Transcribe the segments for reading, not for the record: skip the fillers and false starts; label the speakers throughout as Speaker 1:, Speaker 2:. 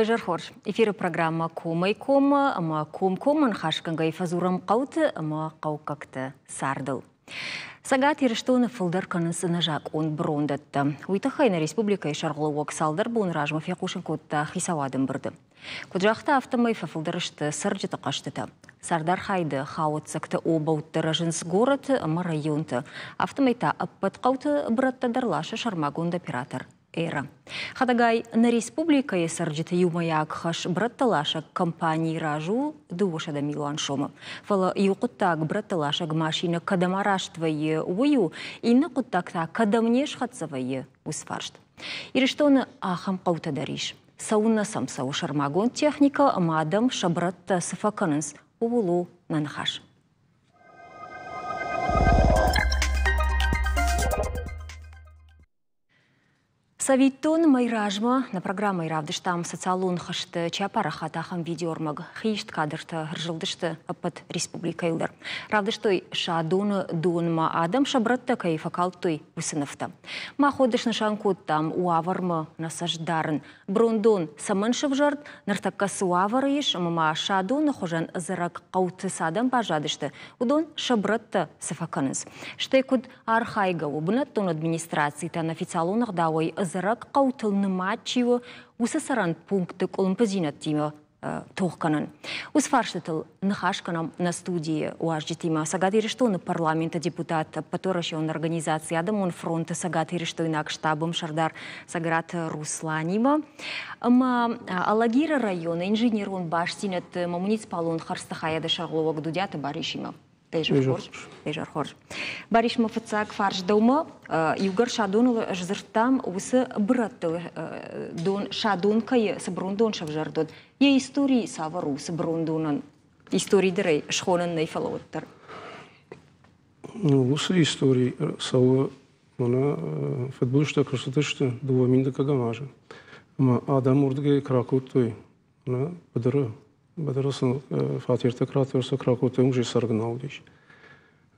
Speaker 1: Ойжархор, эфирі программа Кумай-Кум, ама Кум-Кум, анхашканга ифазурам қауты, ама қаукакты сардыл. Сагат еріштуыны фылдар канысыны жак он брондатты. Уйтахайна республика шарғылы уақсалдар бұн ражмов яқушын көтті хисавадым бірді. Күджақта автомайфа фылдарышты сыржыты қаштыты. Сардар хайды хауытсакты обаутты ражынс город, ама районты. Автомайта аппат қауты бұратты дарлашы шармагунд оператор. Эра. Хадагай на республика сарджита юмаяк хаш братталашак компании ражу дуошада Милан шома. Фала юкуттак братталашак машина кадамараштвае ую и накуттакта кадамнеш хатсавае усфаршт. Ириштоны ахам қаута дариш. Сауна самсау шармагон техника мадам шабратта сафаканынс увулу нанхаш. Савиттон майражма на программа Иравдыштам социалун хашты чапара хатахам видеормаг хишт кадрты ржылдышты аппат республика илдар. Равдыштой шадуны дунма адам шабратта кайфакалтой усыновта. Ма ходышны шанкуттам уавармы насаждарын. Брондон саманшыв жарт нартаккасы уаварыш мама шадуны хожан зырак қауты садам бажадышты. Удон шабратта сафаканыз. Штайкуд архайга убынаттон администрации тан официалунах дауай зырак қаутылны матчиво усасаран пункты колымпазинат тима тоққанын. Усфарштытыл нахашканам на студии уаждитима сагатириштуны парламента депутат паторашон организации адамон фронта сагатириштуйнак штабом шардар саграт Русланима. Алагира района инженерон баштинет муниципалон харстахая дешарловок дудята баришима. Пейжархор. Баришма фацак фарш дома югар шадон жзыртам усы браттыл дон шадон кай сабрундон шавжардод. Е истории савару сабрундонан. Истории дырей шхонан нейфалоттар.
Speaker 2: Ну, усы истории сава мана футболшта красотышты дуаминда кагамажа. Ама адам урдге кракуттой на бадыры. Бадарасын фатирта кратверса кракуты умжи саргнаудиш.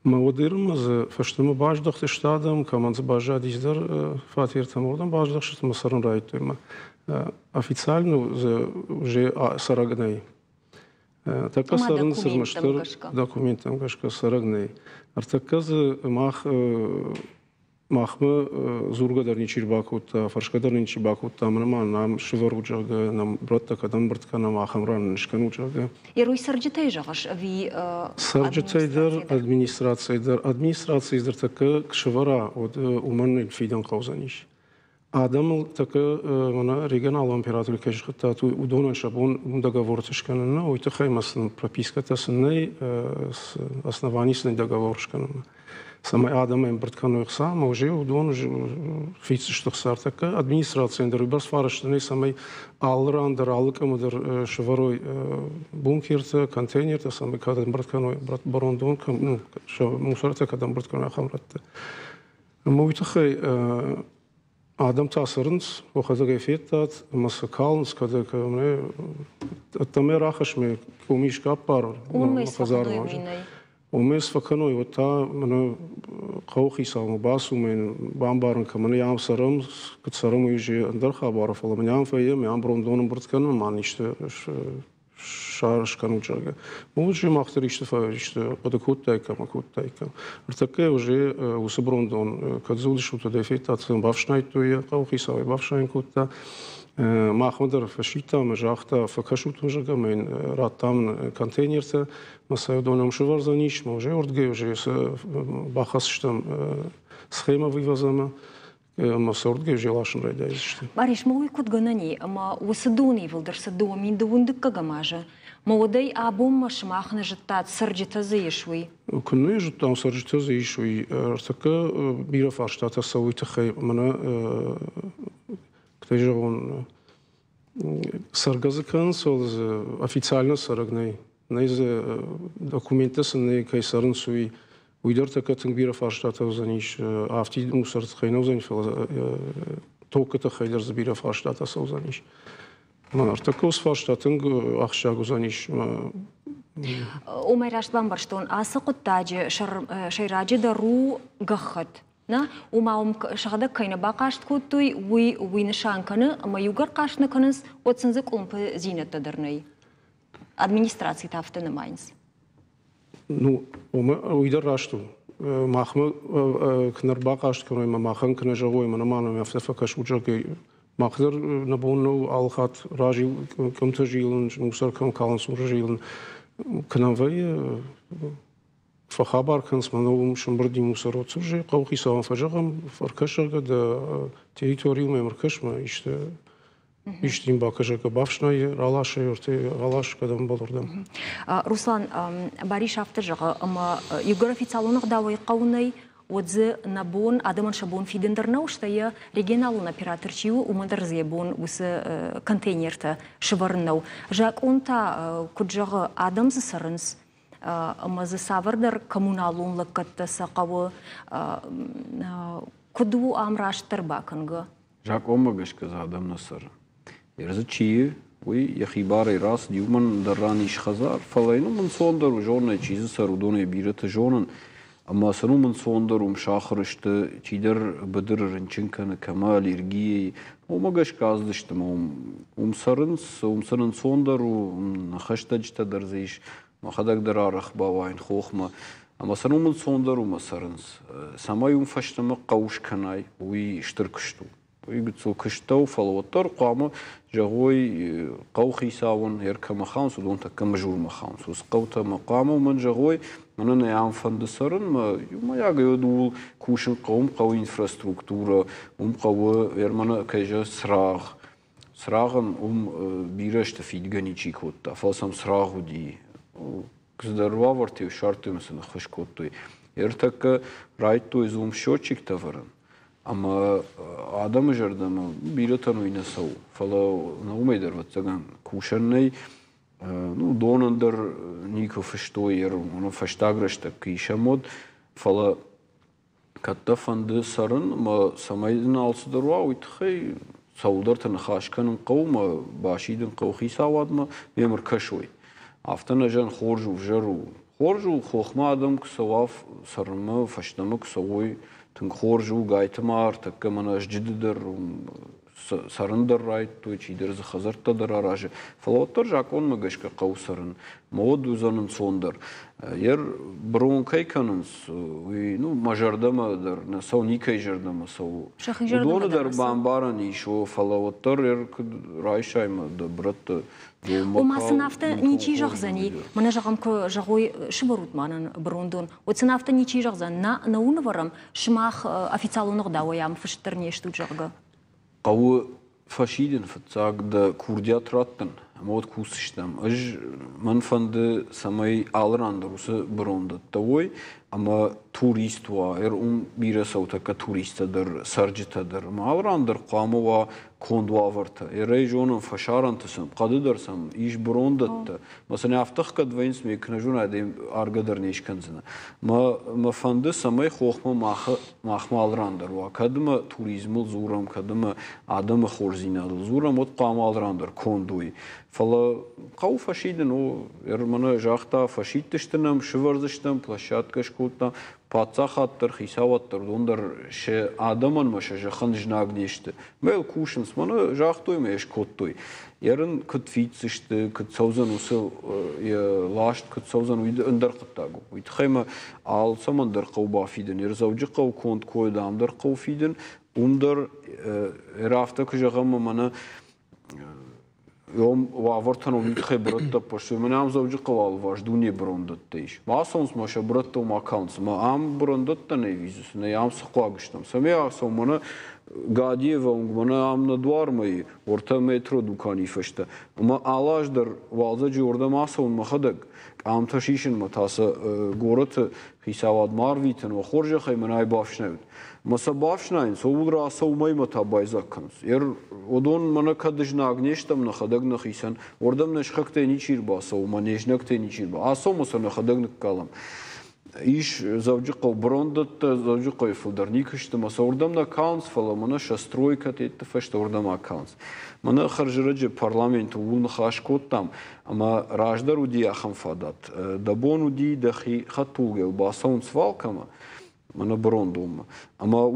Speaker 2: Маводирмаз фаштыма баждахты штадам команд бажадиздер фатирта мордан баждах штыма саран райтойма. Официально уже сарагнай. Така саран сырмаштыр документам кашка сарагнай. Артаказ махмы зургадар ничир бакутта, фаршгадар ничир бакутта, нам шивар уджага, нам братта кадан братка, нам ахамран нишкан уджага.
Speaker 1: Ируй сарджитай жагаш ви
Speaker 2: сарджитайдар администрациядар така кшивара от уманный фидан каузаниш. Адам така мана регионал император кешхта ту удонан шабон договор тишканна, ойта хаймасын прописката сынай оснований сынай договор шканна. Самай Адам императорный сам уже удон уже физических сартака администрация дербас фарштаны самай алрандер алкамдер шварой бункерта контейнерта самай кадан императорный брат барондон ну что мусорта кадан императорный хамратта. Мовитахай Адам тасырынс охазага эффектат масакалнс когда мне тамер ахашме кумишка пар хазар Умес факаной вот та мана қауқи салма басу мен бамбарын каманы ям сарам кцарам уже андар хабар фала мен ям фая мен брондоном брткан ман иште шаршкан учага. Уже махтер иште фая иште подакуттайка макуттайка. Артаке уже усы брондон кадзулиш ута дефектация бавшнайтуя қауқи савай бавшайн кутта. Махмадар фашита мажахта факашут мажага мен раттам контейнерта масайдоном шварзаниш може ордге уже бахас штам схема вывозама масордге уже лашын райдайшты.
Speaker 1: Бариш мой кутганани ама усадуни вилдерса домин дундык кагамажа. Молодой абум машмахна жаттат сарджита заишуй.
Speaker 2: Кунны жаттам сарджита заишуй. Артака бира фаштата савуйта хай мана он саргазыкан сол официально сарагнай. Найз документы сны кайсарын суи уйдер такатын бира фаштата заниш авти мусор тхайнов заниш только тхайдер бира фаштата сол заниш. Манар такос фаштатын ахшагу заниш.
Speaker 1: Умайраш бамбарштон асыкуттаджи шайраджи дару гахат. na umam shagada kaina baqasht kutuy wi nishankani ama yugar qashna kanız otsınzı kulumpa zinetta darnay администрации тафтаны майнс.
Speaker 2: Ну, уйдер рашту. Махмы кнербакашт кроме махан кнежовой манаманом яфтефакаш уджаки махдер набону алхат ражил комтажилн мусар ком калансур жилн кнавай фахабар кансману шумбрди мусарот уже qawqi саван фажагам фаркашага да территориум эмркашма иште Иштин бакажака бавшнай ралашай орте ралаш кадам болордам.
Speaker 1: Руслан бариш автажага ама югар официалунах давай qawunay отзы набон адаман шабон фидендернау штая регионалун операторчиу умадарзе бон усы контейнерта шварнау. Жак онта куджага адам засарынс ама засавардар коммуналун лакатта сaqawu куду амраштар баканга.
Speaker 3: Жак омагаш каза адам насар. Ерзачи, уй яхибары раз дюман дарраниш хазар, фалайну ман сондару жорна чизы сарудоне бирата жонан, ама сану ман сондару шахрышты чидер бадыр рынчынканы камал иргии, омагаш каздышты умсарын сондару нахаштаджта дарзиш, махадаг дарарах бавайн хохма, ама сану ман сондару масарынс, самай фаштама қаушканай, уй штыркышту. Игцу кыштау фалоттар қамы жағой қауқи сауын еркама хаунс удон таккама журма хаунс ус қаута мақамы мен жағой мана яам фанды сарын ма яга йодул кушин қаум қау инфраструктура қауы ермана кайжа срағын бирашты фидганичи котта фалсам срағу ди кыздарва варти шарты mesela хош коттой ертакка райту изум счетчик таваран Ама адамы жардамы бирatan уйнасау. Фала наумайдар ватсаган кушаннай ну донандар нико фаштой оно фаштаграшта кишамод фала катта фанды сарын ма самайдын алсыдарва уйтхай саудартан хашканын қаума башидын қауқи савадма мемір кашой. Автана жан хоржу жару. Хоржу хохма адам ксавав сарма фаштамы ксавой Тынхоржу гайтмар, такка манаш жиддер сарындар райт, той чидер за хазартадар аражы. Фалоттар жакон магашка қаусарын, мод узанын сондар. Ер брон кайканынс, ну мажардамадар, сау никай жардама сау. Удонадар бамбаран ишо фалоттар ер райшайма да братта.
Speaker 1: Умасынафта ничи жағзани, мана жағамка жағой шыбарут манын брондон. Оцынафта ничи жағзан, на унаварам шымах официалунық дауаям фаштар нешту жағы.
Speaker 3: Қауы фашиден фатсаг да курдият раттын, мод кусыштам. Ыж манфанды самай алырандар усы брондат давой, ама туриства, бирасау така туристадар, сарджитадар, алырандар қамыва кондуаварта. Рейжонын фашарантысым, қадыдарсам, иш брондатта. Масаны автық кадвайнс мекнажун адем аргадар нешканзына. Ма фанды самай хохма махма алырандар. Кадыма туризмыл зурам, кадыма адымы хорзинадыл зурам, от қамы алырандар, кондуй. Фала қау фашиден, мана жақта фашидтіштінам, шыварзыштам, площадка школтам, Пацахаттар, хисаваттар, дондар ше адаман маша жахан жнагнешті. Мэйл кушынс, мана жахтой мэш коттой. Ярын кыт фитсышты, кыт саузан усы лашт, кыт саузан уйды өндар қыттагу. Уйтхайма ал самандар қау бафиден, ерзаужы қау конт койда амдар қау фиден, умдар эрафта күжағама мана Йом вавартан улитхай братта пошли. Мене ам завжди кавал ваш дуні брондатта іш. Масонс маша братта у макаунс. Ма ам брондатта не візус. Не ам сақлагыштам. Сами асам мана гадиева мана ам на двар май. Орта метро дукани фашта. Ма алаждар валзаджи орда масаун махадаг. Ам ташишин ма таса горат хисавад марвитен ва хоржа хай манай бафшнавд. Маса бафшнайн, соулра асаумай мата байзакканс. Одон мана кадыжна агнештам на хадагна хисан. Ордам нешхакте ничирба асаума, нежнакте ничирба. Асаумаса на хадагна калам. Иш завджиқал брондатта, завджиқал филдар никышта. Маса ордам на каунс фала, мана шастройка тетта фашта ордам акаунс. Мана харжираджи парламент улна хашкоттам, ама раждар уди ахам фадат. Дабон уди дахи хатулгел, басаун свалкама. Mana brondum. Ama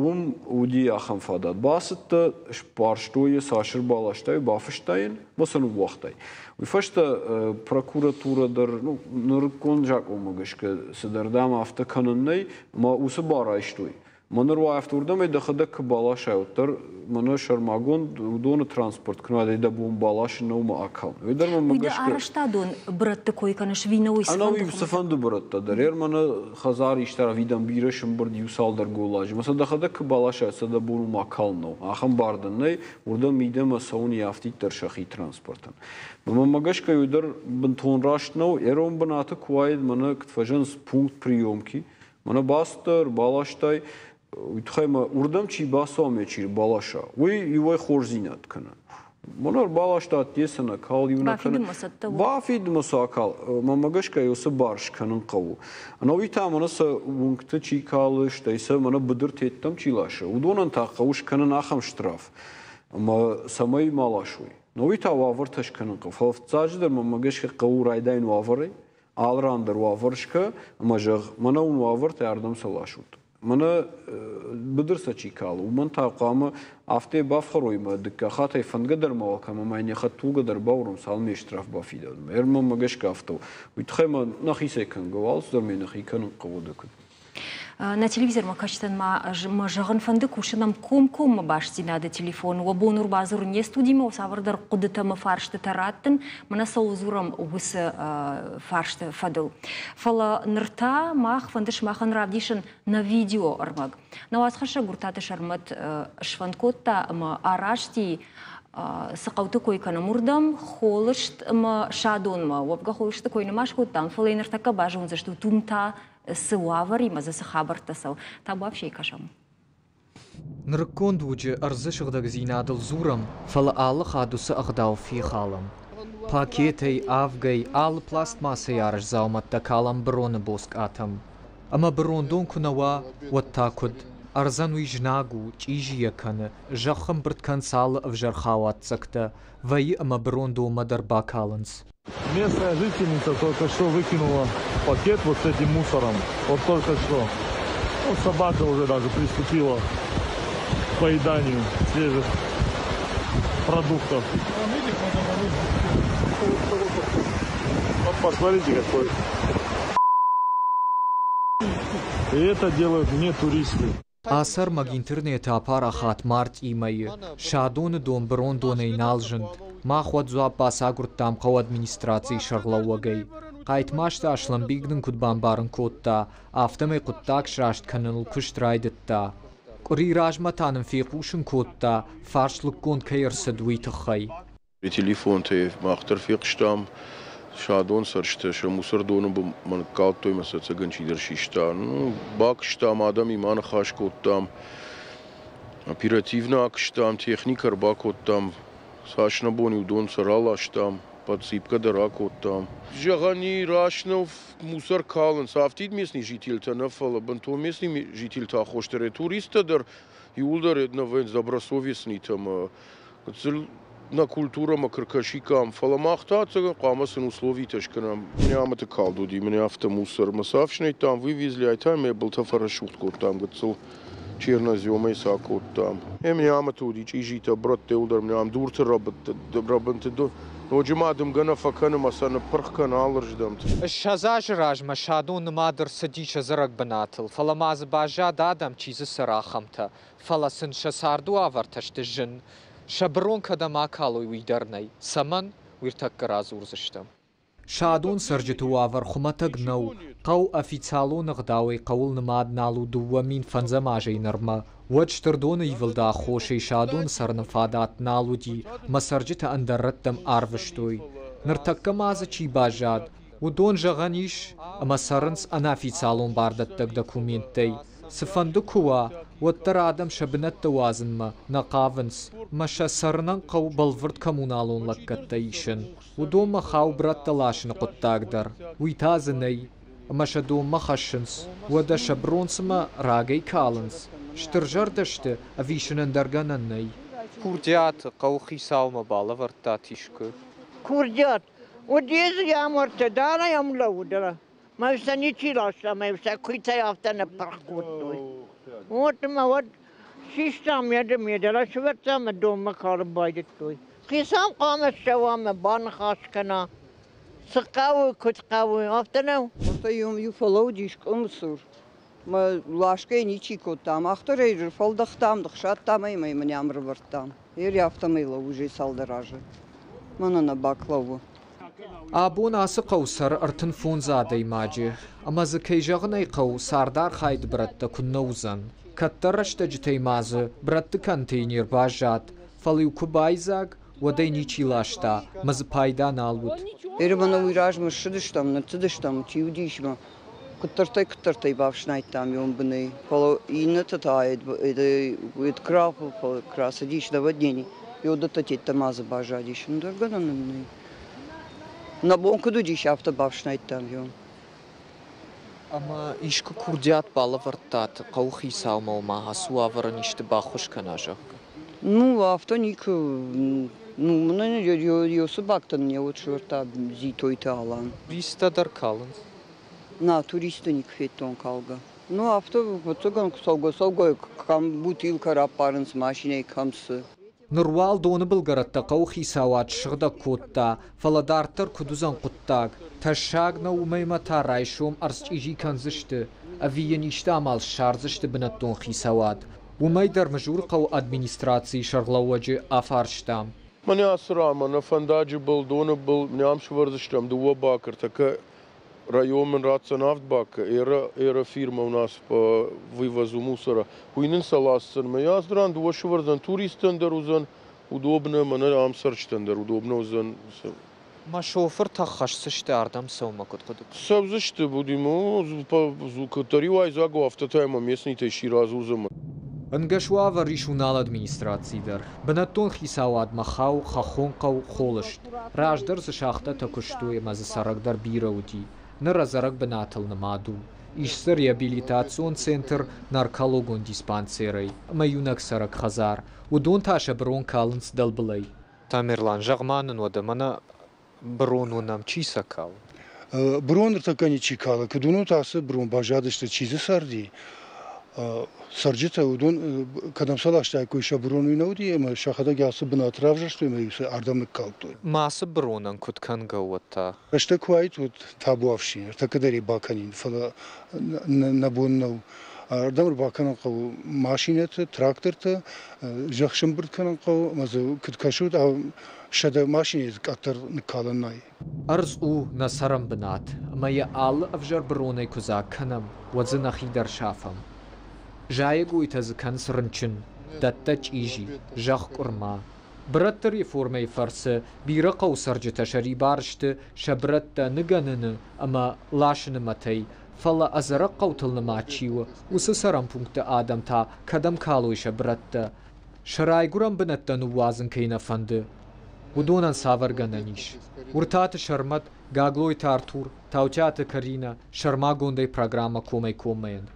Speaker 3: udi axam fadat basit sparshtoye saşır balaştay bafıştayın basını vaqtay. Ve faşta prokuraturadır nırkonjak olmagışka siderdam hafta kanunay ama usu barayştoy. Mana ro afturdam ve daxada balaşayotlar mana şarmagon donu transport kınada da bu balaşın noma akal. Ve derman magışka.
Speaker 1: Uyda araştadon bırattı koykanış vina uysa.
Speaker 3: Ana uy safandu bırattı der. Mana xazar işler vidan bira şımbır yusaldar golaj. Mesela daxada balaşaysa da bu akal no. Axam bardın ney orada midem sauni yaftikler şahi transportan. Mama magışka uyder bunton raştno eron banatı kuayed mana ktfajans punkt priyomki. Mana bastır balaştay Uitxayma urdam çi basam çi balaşa. Uy yuva xorzinat kana. Monar balaştat yesana kal yuna kana. Bafid masakal. Mamagaşka yosa barş kanın qavu. Ana uyta mana sa vunkta çi kalış daysa mana bıdır tettam çilaşa. Udonan ta qavuş kanın axam ştraf. Ama samay malaşuy. Novita vavır taş kanın qav. Falftzacıdır mamagaşka qavu raydayn vavırı. Alrandır vavırşka. Ama jağ mana un vavır ta yardım salaşut. Mana bıdırsa çikalı. Uman taqamı afte bafxaroyma dikka xatay fandgadar mawakama mayni xattugadar bawrum salmi iştiraf bafidadım. Erma magashka afto. Uitxayma naxisekan gowals dormi naxikanın qawudakın.
Speaker 1: На телевизор мы качествен мы жагын фанды кушынам ком мы баш зинады телефон. Уабонур базур не студима усавардар кудыта мы фаршты тараттын. Мына соузурам усы фаршты фадыл. Фала нырта мах фандыш махан равдишын на видео армаг. На васхаша гуртаты шармат шванкотта мы арашти сақауты койканы мурдам холышт мы шадон мы. Уабга холышты койны машкоттан. Фала ныртака бажун зашту тумта سوافري ماذا سخابر تسو تابو بشي كشم
Speaker 4: نركون دوجه ارزش غدق زيناد الزورم فلا آل خادو سأغداو في خالم باكيتي آفغي آل بلاستماسي يارش زاومت دكالم برون بوسك آتم اما برون دون كنوا واتاكد ارزان ويجناغو تيجي يكن جخم برتكن سال افجر خاوات سكتا وي اما برون دو مدر باكالنس
Speaker 5: Местная жительница только что выкинула пакет вот с этим мусором. Вот только что. Вот собака уже даже приступила к поеданию свежих продуктов. Вот посмотрите какой. И это делают не туристы.
Speaker 4: آثر مگ اینترنت پارا خات مارت ایمای شادون دون برون دونی نالجند ما خود زواب باساگرد تام قو ادمینستراسی شغلوگی قایت ماشت اشلم بیگدن کد بامبارن کوتا آفتمی قطاک شراشت کنن کشت رایدت تا کری راجمتانم فیقوشن کوتا فارش لکون کیر سدوی تخی
Speaker 6: تليفون تيف ما اختر فيقشتام شادون سرشته شو مصر دونم من قالتوي مثلا سجن شيدر شيشتان باكشتام آدم ایمان خاش کوتام оперативно акштам техникар бакоттам сашна бони удон саралаштам подсыпка даракоттам жагани рашнов мусор кален сафтид местный житель танафала банту местный житель та хоштере туристадер юлдар една вен забрасовесни там на культура макркашикам фаламахтаца камасын условий ташканам нямата калдуди мне автомусор масавшный там вывезли а там был тафарашутку там гцел черноземой сакот там няматуди чижита брат теудер ням дурт рабант до وجمادم غنا فكنا مثلا برخ алырждам
Speaker 4: الشازاج راج مشادون مادر سديش زرق بناتل فلماز باجا دادم چیز سراخمتا فلسن شساردو آورتشت جن شبرون كدما كالوي ويدرني سمن ويرتك رازورزشتم شادون سرجتو آور خمتق نو قو افيتسالو نغداوي قول نماد نالو دوامين فنزماجي نرما وجتردون يفلدا خوشي شادون سرنفادات نالو دي مسرجت اندرتم آروشتوي نرتك مازا چي باجاد ودون جغانيش اما سرنس انا افيتسالون باردتك دكومنتي سفندكوا وترادم شبنت توازن ما نقافنس مشا سرنن قو بلفرد كمونالون لكتايشن ودوم خاو برات تلاشن قطاقدر ويتازني مشا دوم مخشنس ودا شبرونس ما راقي كالنس شترجر دشت افيشن اندرغنني كورديات قو خيساو مبالا ورتاتيشكو
Speaker 7: كورديات وديز يا مرتدانا يا ملودرا Măsa nici lasă, măsa cuita afta na parcutului. Mă și ștam de mie de la și verțam domă care bai de tu. Qisam qama shawama ban khashkana. Sqaw kutqaw afta nu.
Speaker 8: Orta you follow dish qumsur. Ma laşqay niçi kotam. Axtar eyr faldaxtam dxşattam ay men yamr vartam. Yer yaftamayla уже saldarajı. Manana baklavu.
Speaker 4: Abun ası qawsar artın fonzada imajı. Ama zikayjağın qaw sardar xayd bratta kunnawzan. Kattarashta jitaymazı bratta konteyner bajat. Faliu kubayzag waday niçi laşta. Maz paydan alvut.
Speaker 8: Eri bana uyrajmı şıdıştam, nırtıdıştam, tiyudişma. Kıtırtay bavşnayttam yon bını. Falo iğne tatayet, et krapı, krasa diş da vadeni. Yoda tatettam azı bajadiş. Ndırgananın. Na bonkudu diş hafta bavşnayttam yon.
Speaker 4: Ama işki kurdiyat balı vartat. Qawxi savma ma hasu avaran işte baxuş kanajaq.
Speaker 8: Ну, автоник, ну, мне ее собак-то мне вот что-то зитой-то алан.
Speaker 4: Туристадар kalın.
Speaker 8: На, туристаник феттон калга. Ну, авто, вот цоган совга, кам бутылка рапарынс машиной камсы.
Speaker 4: Nurwal donu bilgaratta qawxi sawat şıgda kotta. Faladartar kuduzan quttag. Taşagna umayma tarayşum arsçiji kanzıştı. Aviyen işte amal şarzıştı binatton xisawat. وميدر مجور قو ادمنستراتسي شرلوجي افارشتام
Speaker 6: من اسرا من فنداجي بل دون بل نعم شورزشتم دو باكر تك район من рацанавт бак эра фирма у нас по вывозу мусора хуйнин саласын мы яздран ду шворзан туристендер узан удобно мана амсарчтендер удобно узан
Speaker 4: ما شوفر تخششت ардам сомакот кудук
Speaker 6: сабзышты будимо по звукотаривай заго автотайма местните ширазузам
Speaker 4: انگشوا و ریشونال ادمنستراسی در بناتون خیساواد مخاو خخون قو خولشت راج در زشاخته تکشتوی مز سرک در بیرودی نرزرک بناتل نمادو ایش ریابیلیتاسیون سنتر نارکالوگون دیسپانسری میونک سرک خزار و دون تاش برون کالنس دلبلی تامرلان جغمانن و دمنا برونونم چی سکال
Speaker 9: برون رتکانی چی کاله کدونو تاسه برون باجادشته چیزی سردی Sarcıta udun kadam salaştay koyşa bronu nodi ama şahada gelse bina travjıştı mı ardamlık kalktı.
Speaker 4: Ması bronan kutkan gavatta.
Speaker 9: İşte kuayt ut tabu afşin. Takaderi bakanin falan nabunno. Ardamır bakanın kav maşinet traktörte jakşım bırtkanın kav mazı kutkaşut av şada maşinet katır nikalanay.
Speaker 4: Arz u nasaram binat ama ya al avjar bronay kuzak kanam wazına xidar şafam. Жаегу итазыкан срынчын, даттач ижи, жах курма. Браттар реформай фарсы, бира қаусаржы ташари барышты, шабратта ныганыны, ама лашыны матай, фала азара қаутылны мачиуы, усы сарам пункты адамта, кадам калуй шабратта. Шарайгурам бінаттан уазын кейна фанды. Удонан саваргананиш. Уртаты шармат, гаглой тартур, таутяты карина, шарма гондай программа комай-комайын.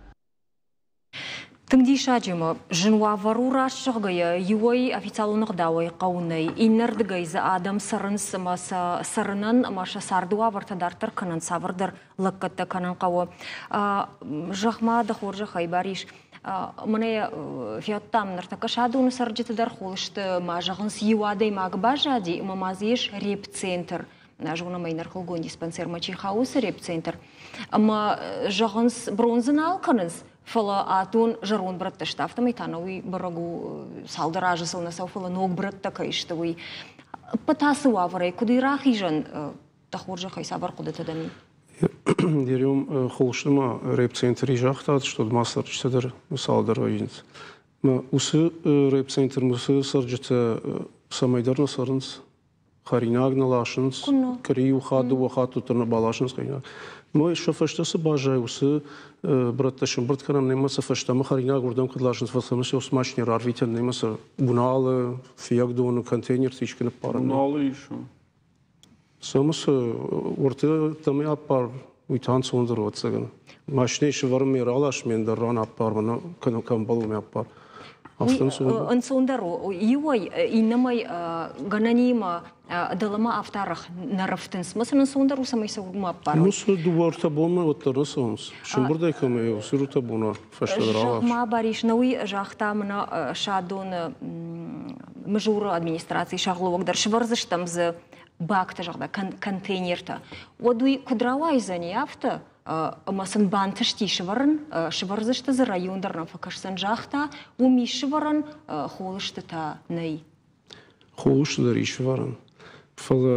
Speaker 1: Тыңди шаджима, жинва варура шығгая, юай официалунық дауай қауынай, иннердігай за адам сарынын маша сардуа вартадартыр кынан савырдыр лыққытты канан қауы. Жақма дұқор жақай бариш. Міне фиаттам ныртақы шадуыны сарджетідар қолышты ма жағын сиюадай мағы бажади, мамазеш реп-центр. Жуна майнар қылгон диспансер мачи хаусы реп-центр. Ама жағын бронзын алқыныз. Фала атун жарун братта штафтамай танови барагу салдаражы сылнасау фала ног братта кайштавы. Патасы ваварай, куды рахижан тахуржа хайсавар куды тадами?
Speaker 2: Дерем холштыма реп-центр ижахтат, что мастер чтедер салдар вайнц. Ма усы реп-центр мусы сарджета самайдарна сарынс, харинагна лашынс, крию хаду вахату тарна балашынс хайнаг. Мой шафаштасы бажай усы братташым браттkanam nemasa faştama harina gurdam kıdlaşınız fasamısı osmaşnir arviten nemasa bunalı fiyak donu konteyner tişkinip paran.
Speaker 6: Bunalı işo.
Speaker 2: Samısı orta tamı yapar uytan sondur otsagan. Maşne işi varım yer alaş men der ran yapar bana kanam balı yapar.
Speaker 1: În sondaru, inamai gananima dalama aftarach narăftins, măsă în sondaru să mai să urmă parul.
Speaker 2: Nu se duvarta bună o tărăsons. Și îmburdai că mai eu, siruta bună, făștădralaș.
Speaker 1: Jahma bariș, năui jahtamna șadon majoră administrației șahlovog, dar și vărzăștăm ză bactă jahda, containerta. Odui cudrauai zăni aftă, Масën бан тështi shëvërën, shëvërëzështë zë rajundër në fëkështën gjahta, umi shëvërën холështë ta nëj.
Speaker 2: Холështë dhe rishëvërën. Fëllë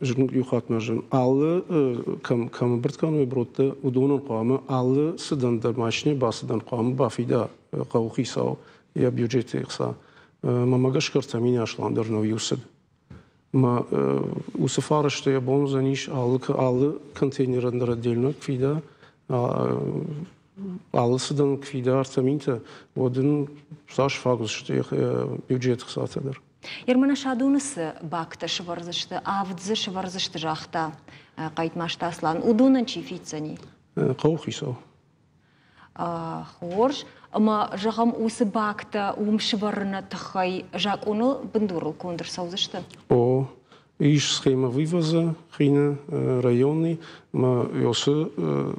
Speaker 2: zhënë ju khatë me zhënë. Allë, kam bërtë kanë me brotë, u donën qamë, allë së dënë dërmaqnjë, ba së dënë qamë, ba fida, ka u khisa, ja bjugjeti e kësa. Më më gëshkërë të mini ashlandër në vjusët. Ma u se farë është e bonë zanish allë kontejnerë ndërë delnë këfida, allë së dënë këfida artëminte, o dënë sash fagës është e bjugjeti kësa të dërë.
Speaker 1: Jermëna shadunës baktë shëvërzështë, avdëzë shëvërzështë zhahta, kajtë ma shtaslan, u dunën që i fitësëni?
Speaker 2: Ka u khisa.
Speaker 1: Хорж, ама жагам усы бакта шварна тахай жак оно бандурл кондр саузышты.
Speaker 2: О, иш схема вивоза хина районный, ма ёсы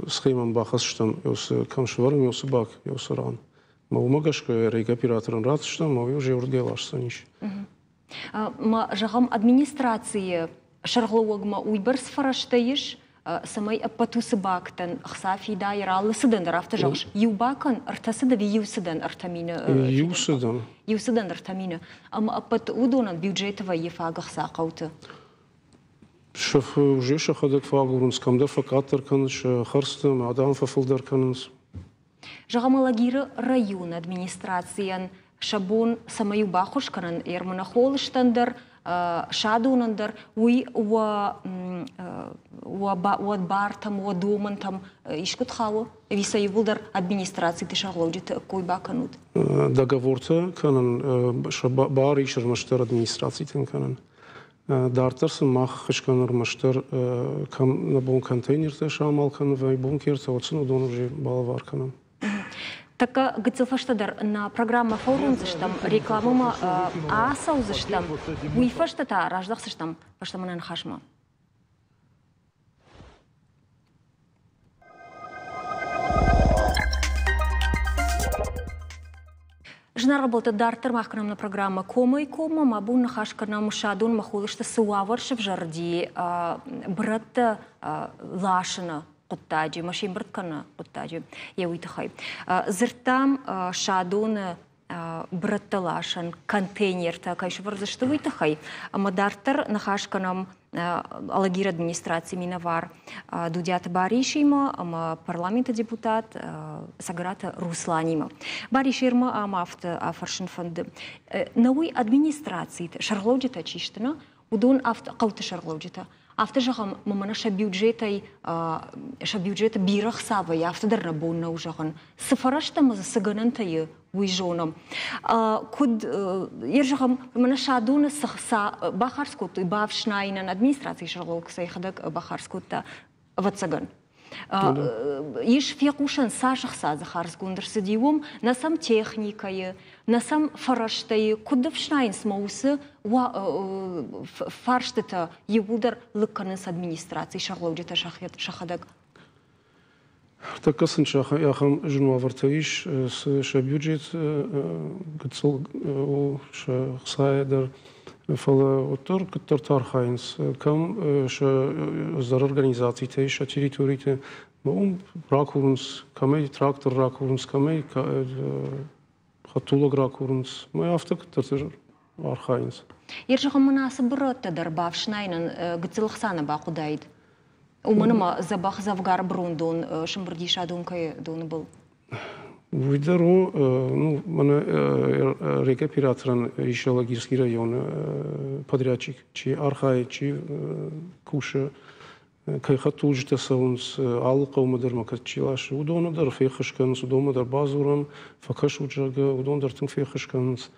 Speaker 2: схемам бахасштам, ёсы камшварм ёсы бак, ёсы ран. Ма умагашка рейк операторын ратштам, ма уже ургелашсаниш.
Speaker 1: Ма жагам администрации шаргловогма уйбер сфараштаиш, самай апатусы бактан хсафи да яралы сыдан рафта жагш. Юбакан артасыда ви юсыдан артамина.
Speaker 2: Юсыдан.
Speaker 1: Юсыдан артамина. Ама апат удонан бюджетова ефага хсақауты.
Speaker 2: Шаф уже шахадак фагурунс камдар факатар канш харстам адам фафылдар канс.
Speaker 1: Жагамалагира район администрациян шабон самаю бахушканан ермана холштандар шадунандар уй ва бартам ва домантам ишкут хало виса юлдар администрации тишаглоджит кой баканут
Speaker 2: договорта канан бар ишер маштар администрации тен канан дартарс мах хышканар маштар кам на бон контейнер те шамал кан ва бункер те отсун удон уже балавар канан.
Speaker 1: Така гыцылфаштадар на программа форумзыштам рекламыма асаузыштам уйфаштата раждахсыштам паштаманан хашма. Жна работа дартер махканам на программа кома и кома, мабун на хашканам шадун махулышта суаваршев жарди брат лашина. قطاجي ماشي برتكنا قطاجي يويتخاي زرتام شادون برتلاشن контейнер та кайш вързащо витахай ама дартер нахашканам алагир администрации минавар дудят баришима ама парламента депутат саграта русланима бариширма амафт афаршин фонд науи администрациите шарлоджита чиштана удон афт қауты шарлоджита After jagam mamana шабюджета бирах сава я after der nabonna ujagan сфарашта маз саганантая уйжонам куд ержагам mamana шадуна сахса бахарскот и бавшнайнан администрации шарлок сайхадак бахарскота ватсаган Иш фиакушан сашахса захарскундер сидиум на сам техникае на сам фараштае кудавшнайн смаусы фарштата юлдар лыкканыс администрации шарлоджета шахадак.
Speaker 2: Така сын яхам жунвавартаиш с шабюджет гцл шахсайдер Фала отор катар хайнс кам зар организациите ша териториите мом ракурунс камей трактор ракурунс камей хатулог ракурунс май автак катар архайнс
Speaker 1: Ержахам мунасыбырытта дарбавшнайнан гцылхсана бакудайд уманыма забах завгар брундон шымбырдиша донкай дон был
Speaker 2: Уйдару, ну, мана река Пиратран, еще Лагирский район, подрядчик, чи архай, чи куша, кайхатулжта саунс, алка умадермакат чилаш, удона дар фехашканс, удона дар базурам, факаш уджага, удона дар тин фехашканс,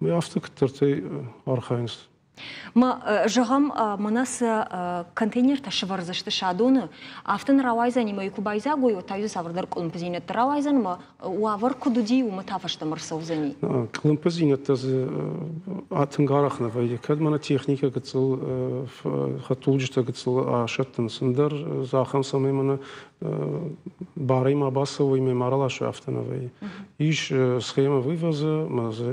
Speaker 2: мы авток тартай архайнс.
Speaker 1: Ма жағам манас контейнер ташыварзышты шадоны автын рауайзани ма юкубайза гой отайзы савырдар колумпазинет рауайзан ма уавар кудуди ума тафашта марсаузани.
Speaker 2: Колумпазинет таз атынгарахна вайди кад мана техника гыцыл хатулжта гыцыл ашаттын сындар захам самай мана барай мабасовой меморалаш автоновой. Иш схема вывоза,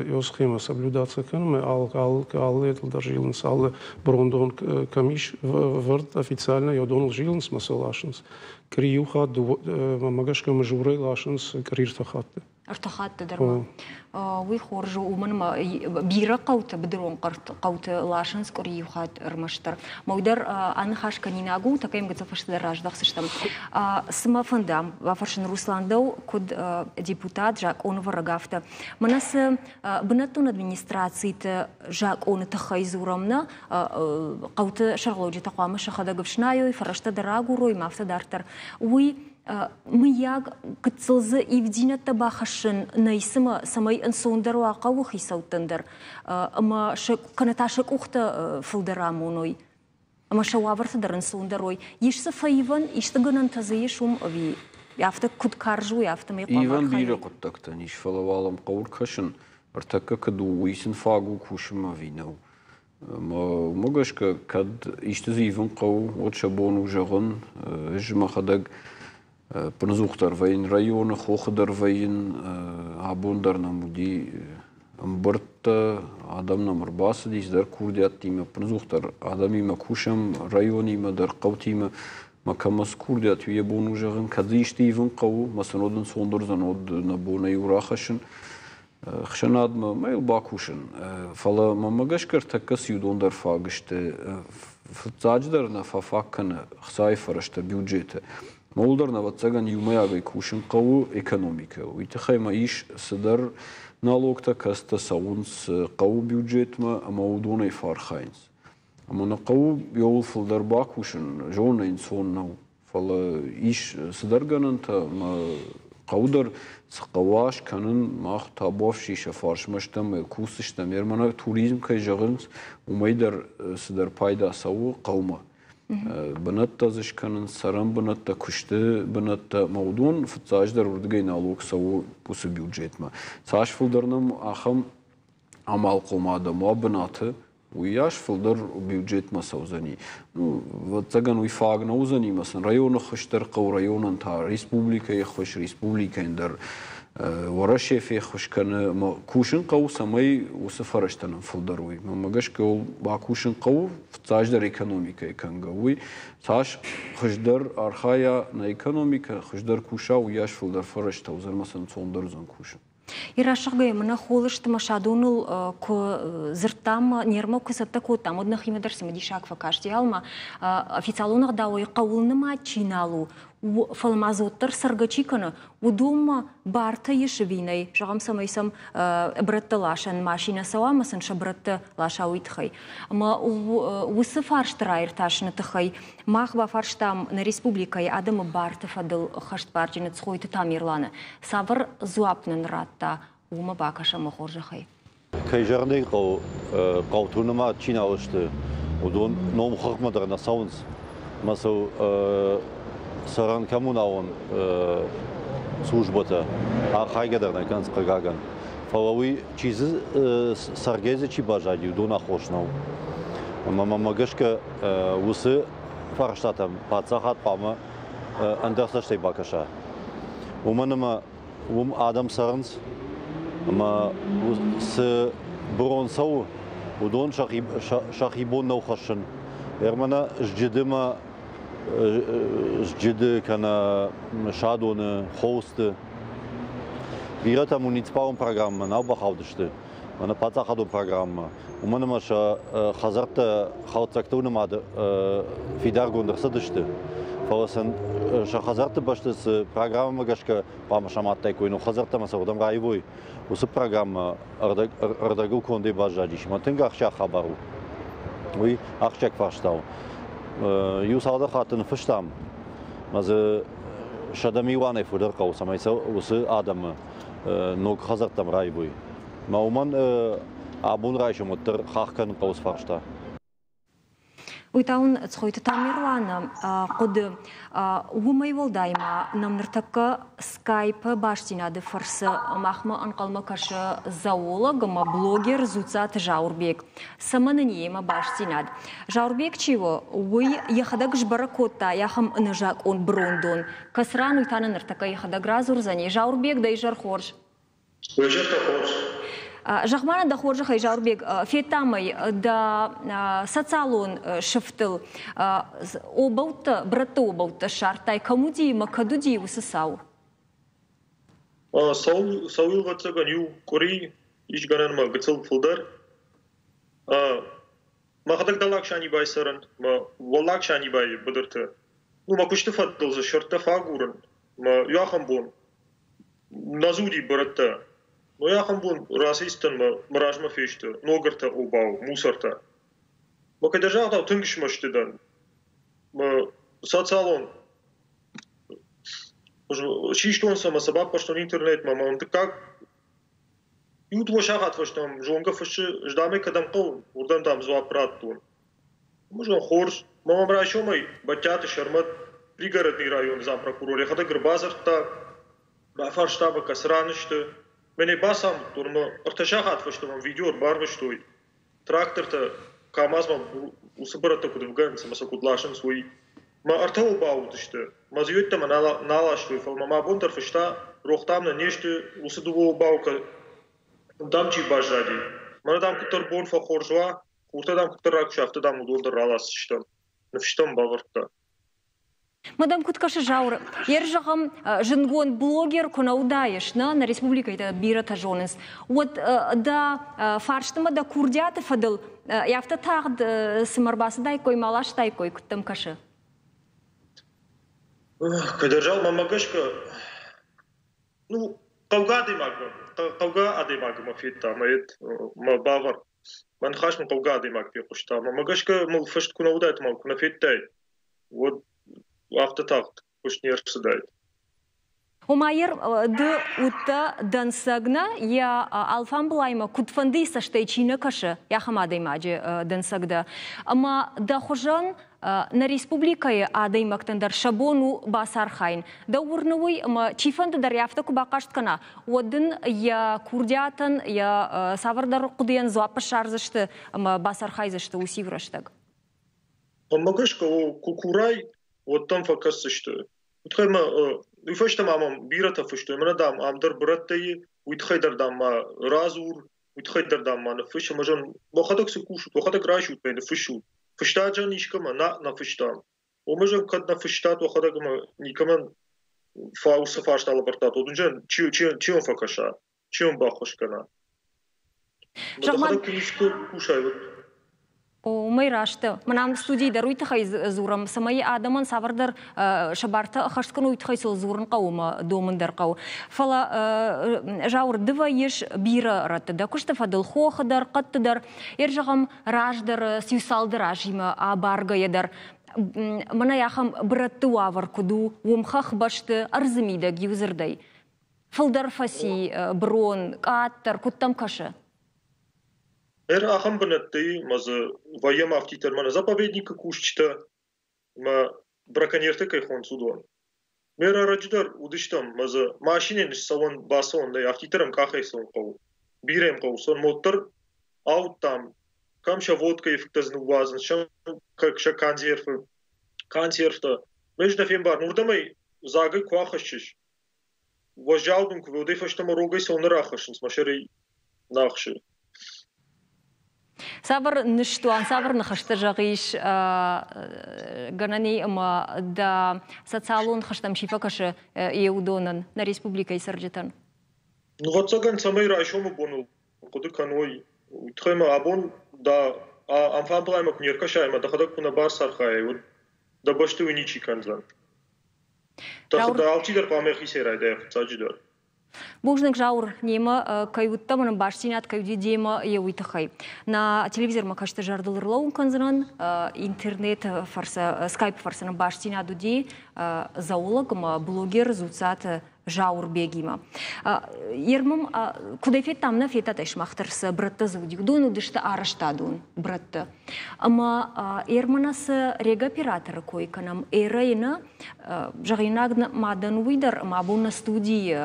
Speaker 2: ее схема соблюдаться канаме ал это даже жилнс ал брондон камиш вард официально я донал жилнс масалашнс криюха мамагашка мажурей лашнс криртахатты.
Speaker 1: ارتخات درما ويخرجوا ومن ما بيرا قوت بدرون قوت لاشنس كوريوخات رمشتر مودر أنا خاش كنيناغو تكيم قد فشت دراج دخسشتم سما فندام وفرشن روسلاندو كود ديبوتات جاك اون ورغافتا مناس بنتون ادمنسترации جاك اون تخيزورمنا قوت شغلوجي تقوام شخدا قبشنايو فرشت دراغو روي مافتا دارتر وي مياق كتسلز إفدينا تباخشن نيسما سماي انسوندر واقعو خيساو تندر اما كانتاشك اختا فلدرامونوي اما شوابر تدر انسوندروي يشتا فايفان يشتا غنان تزيشوم اوي يافتا كود كارجو يافتا ميقوام
Speaker 3: إيفان بيرا قدتاكتا نيش فلوالم قول كشن ارتاكا كدو ويسن فاقو كوشما فينو ما مغاشكا كد يشتا زيفان قو واتشابونو جغن اجما خدق Пензухтар вейн района, хохдар вейн, абундар намуди, амбарта, адам намар басадис дар курдиат тима, пензухтар адам има кушам, район има дар қаутима, макамас курдиат вие бону жаган, кадишти иван қау, масанодын сондорзан од набона юрахашын, хшанадма майл бакушын, фала мамагашкар такас юдон дар фагышты, фцадждар на фафаккана хсайфарашта бюджета. Молдорна вацаган юмаягай кушин қау экономика. Уйтахайма иш садар налогта каста саунс қау бюджетма маудонай фархайнс. Амана қау йол фалдар бакушин жона инсоннау. Фала иш садар гананта қаудар сақаваш канын мах табов шиша фаршмаштам кусыштам. Ермана туризм кай жағынс умайдар садар пайда сау қаума. بنات زشكان سرام بنات كشت بنات موضوع فتاج در وردگی نالوگ سو بوس بيوجيت ما ساش فلدرنم آخم عمل قماده ما بناته وياش فلدر بيوجيت ما سوزني وتجن ويفاق نوزني مثلا ريون خشتر قو ريون انتا ريسبوبليكا يخش ريسبوبليكا در ورشه في خوش كان ما كوشن قو سماي وسفرشتن فلدروي ما ماش قو با كوشن قو فتاج در ايكونوميكا كان قوي تاش خشدر ارخايا نا ايكونوميكا خشدر كوشا وياش فلدر فرشتا وزر مثلا صوندرزن كوشن
Speaker 1: يراشغي من خولشت مشادونل ко зыртам нермо кысатта котам однах име дерсиме дишак факашти алма официалунах дауи кавулныма чиналу фалмазоттар саргачикана удума барта ешвинай жагам самайсам братталашан машина савамасын шабратта лашауитхай ма усы фарштрайр ташны тхай махба фарштам на республикай адамы барта фадыл хашт партины цхойты тамирланы савр зуапнын ратта ума бакаша махоржахай
Speaker 10: кайжарный қаутунама чиналышты удон ном хакмадар на саунс масау саран коммунаун службата ахайгадарна канцкагаган фалави чизы саргезе чибажади удона хошнау мамагашка усы фарштатам пацахат пама андерсаштей бакаша уманама адам саранс ما س برون سو ودون شاخيبون نوخشن يرمنا جدما جد كان شادون خوست بيرتا مونيتسبال программа на бахаудышты она пацахаду программа у меня маша хазарта хаутактуна мад фидаргундер садышты фаласан шахазарта баштыс программа гашка памашаматтай койну хазарта масаудам райвой усы программа ардагу конде бажадиш матынга ахча хабару уй ахчак фаштау юсалда хатын фыштам мазы шадамиване фудер каусамайса усы адам ног хазартам райвой мауман абун райшумуттер хахкан каус фашта
Speaker 1: Уйтаун цхойты тамерланы қоды умай волдайма намныртакка скайпы баштинады фарсы махма анқалма кашы зоологыма блогер зуцат Жаурбек. Саманыниема баштинад. Жаурбек чего? Уй яхадак жбара кота яхам нажак он брондон. Касран уйтаны ныртака яхадак разурзани. Жаурбек да и жархорж. Жахмана да хоржа хай Жаурбек фетамай да социалон шифтыл обаута брата обаута шартай камуди макадуди усасау.
Speaker 11: Сауил ватсаган ю кори иш ганан ма гцел фулдар. Ма хадак далак шани бай саран ма валак шани бай бадырты. Ну ма кушты фаттыл за шарта фагуран ма яхам бон назуди брата. Но я хамбун расистан маражма феште, ногерта обау, мусорта. Ма кайда жагда тынгиш маштыдан. Ма социалон. Шиштон сама сабап паштон интернет мама он как ют вошагат фаштам жонга фаши ждаме кадам кол урдан там зуапрат тун. Можем хорс мама брашомай батята шармат пригородный район зам прокурор. Я хада грбазарта фарштаба касранышты. Мене басам турма арташахат фаштам видео барваштой. Трактор-то камазма усыбарата кудывган самаса кудлашын свой. Ма артау баудышты. Ма зюйтта ма налаштой фал мама бунтар фашта рохтамна нешты усыдуво баука дамчи бажади. Мана дам кутар бон фа хоржва, куртадам кутар ракшафта дам удолдар ралас штам. Нафштам баварта.
Speaker 1: Мадам Куткашы Жаур, ержағым жынгон блогер күнаудаеш на республикайда бира тажоныз. Вот да фарштыма да курдяты фадыл, яфта тағд сымарбасы дай кой, малаш дай кой, күттім кашы?
Speaker 11: Кайдержал мамагашка, ну, қауға адаймагы мафетта, ма бавар. Ман хашмы қауға адаймаг пе құшта. Мамагашка мыл фашт күнаудайты мал күнафеттай. Вот автотакт кушнерсы дайт.
Speaker 1: Умайыр ды утта дансагна я алфан булайма кутфанды саштайчина кашы я хамадаймаджи дансагда. Ама да хожан на республикае адаймактандар шабону басархайн. Да урнуй ама чифанды дар яфта кубакашткана. Одын я курдятан я савардар кудыян зуапа шарзышты ама басархайзышты усивраштаг.
Speaker 11: Амагашка кукурай вот там факасы что. Утхайма уйфашта мамам бирата фашто. Мана дам амдар браттай уйтхайдар дам разур уйтхайдар дам на фаша мажан бахадак се кушут, бахадак рашут мен фашут. Фашта жан нишкама на фашта. Омажан кад на фашта бахадак ма никаман фауса фашта лабартат. Одунжан чион факаша, чион бахошкана. Бахадак нишка кушай.
Speaker 1: О, майрашты. Манам студии даруйты хай зурам. Самай адаман савардар шабарта хашткан уйты сол зурын қауыма домындар қау. Фала жаур дыва еш бира ратты. Да күшті фадыл хохадар, қаттыдар. Ержағам раждар, сюсалдар ажима абарга едар. Мана яхам братты уавар куду, умхах башты арзымида гюзырдай. Фалдар фаси, брон, каттар, куттам кашы.
Speaker 11: Ахам бынатты, мазы воем автитер, мана заповедника кушчта, ма браконьерты кайхон судон. Мера радждар удыштам, мазы машинен салон басон, да автитерам кахайсон қау. Бирем қау, сон мотор, ауттам, камша водка ефектазны вазын, ша консервта. Межда фембар, нурдамай загай квахашчиш. Вожалдун кводы фаштама рогай сон рахашын, смашерей нахши.
Speaker 1: Сабыр ныштуан, сабыр нахашты жағиш ганани ама да социалон хаштам шифа кашы еудонан на республика исарджетан.
Speaker 11: Ну ватсаган самай райшому бону, коды каной. Утхайма абон да амфан плайма кунерка шайма, да хадак куна бар сархай, да башты уничи канзан. Да алтидар памехи серай, да яхтсаджидар.
Speaker 1: Бужник жаур нема кайутта мана башсинат кайуди дема еуитахай. На телевизор макашты жардылырлау канзанан интернет фарса скайп фарсана башсинат дуди зоолог блогер зуцат жаур бегима. Ермам кудайфет тамна фетат эшмахтарса братта зудик. Дуну дышта араштадун братта. Ама ерманас рега оператора койканам эрайна жагинагна мадан уйдар мабуна студии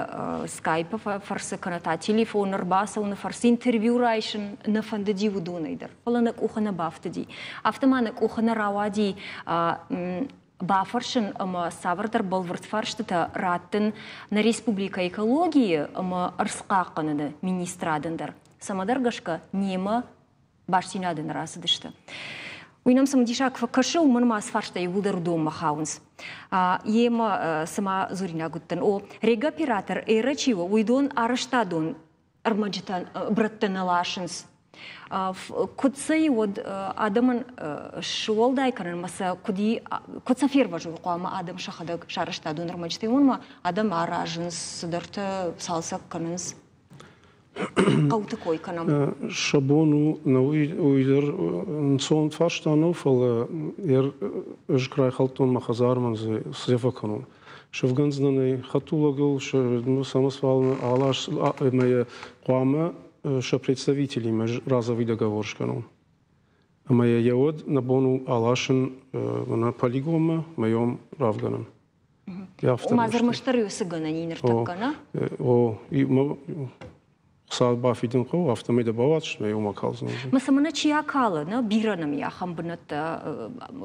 Speaker 1: скайпа фарса каната телефон арбаса уна фарс интервью райшн на фандади удунайдар. Фаланак ухана бафтади. Автоманак ухана равади Бафаршин савардар болвартфарштата раттын на республика экологии арсқаққанады министрадындар. Самадаргашка нема баштинадын расыдышты. Уйнам самадишаква кашы уманма асфаршта егудар дома хаунс. Ема сама зурина гуттан. О рега оператор эрачива уйдон араштадон армаджитан браттана лашынс. Кутсай вот адаман шуолдай канан маса куди кутса ферва жуқама адам шахадак шараштадон армаджитай онма адам аражынс сыдарта салсак кананс. Ауты кой канам.
Speaker 2: Шабону на уйдер сон фарштанов ал жкрай халтон махазарман зефа канон. Шевганзнаны хатулагал самосвал алаш моя қуама представителей разовый договор шканон. А моя яод на бону алашен на полигома моем равганом.
Speaker 1: Мазар маштарю сыгана не нертакана.
Speaker 2: О и Саба фидин қау автомеда баватш на юма калзна.
Speaker 1: Масамана чия кала на биранам я хамбнат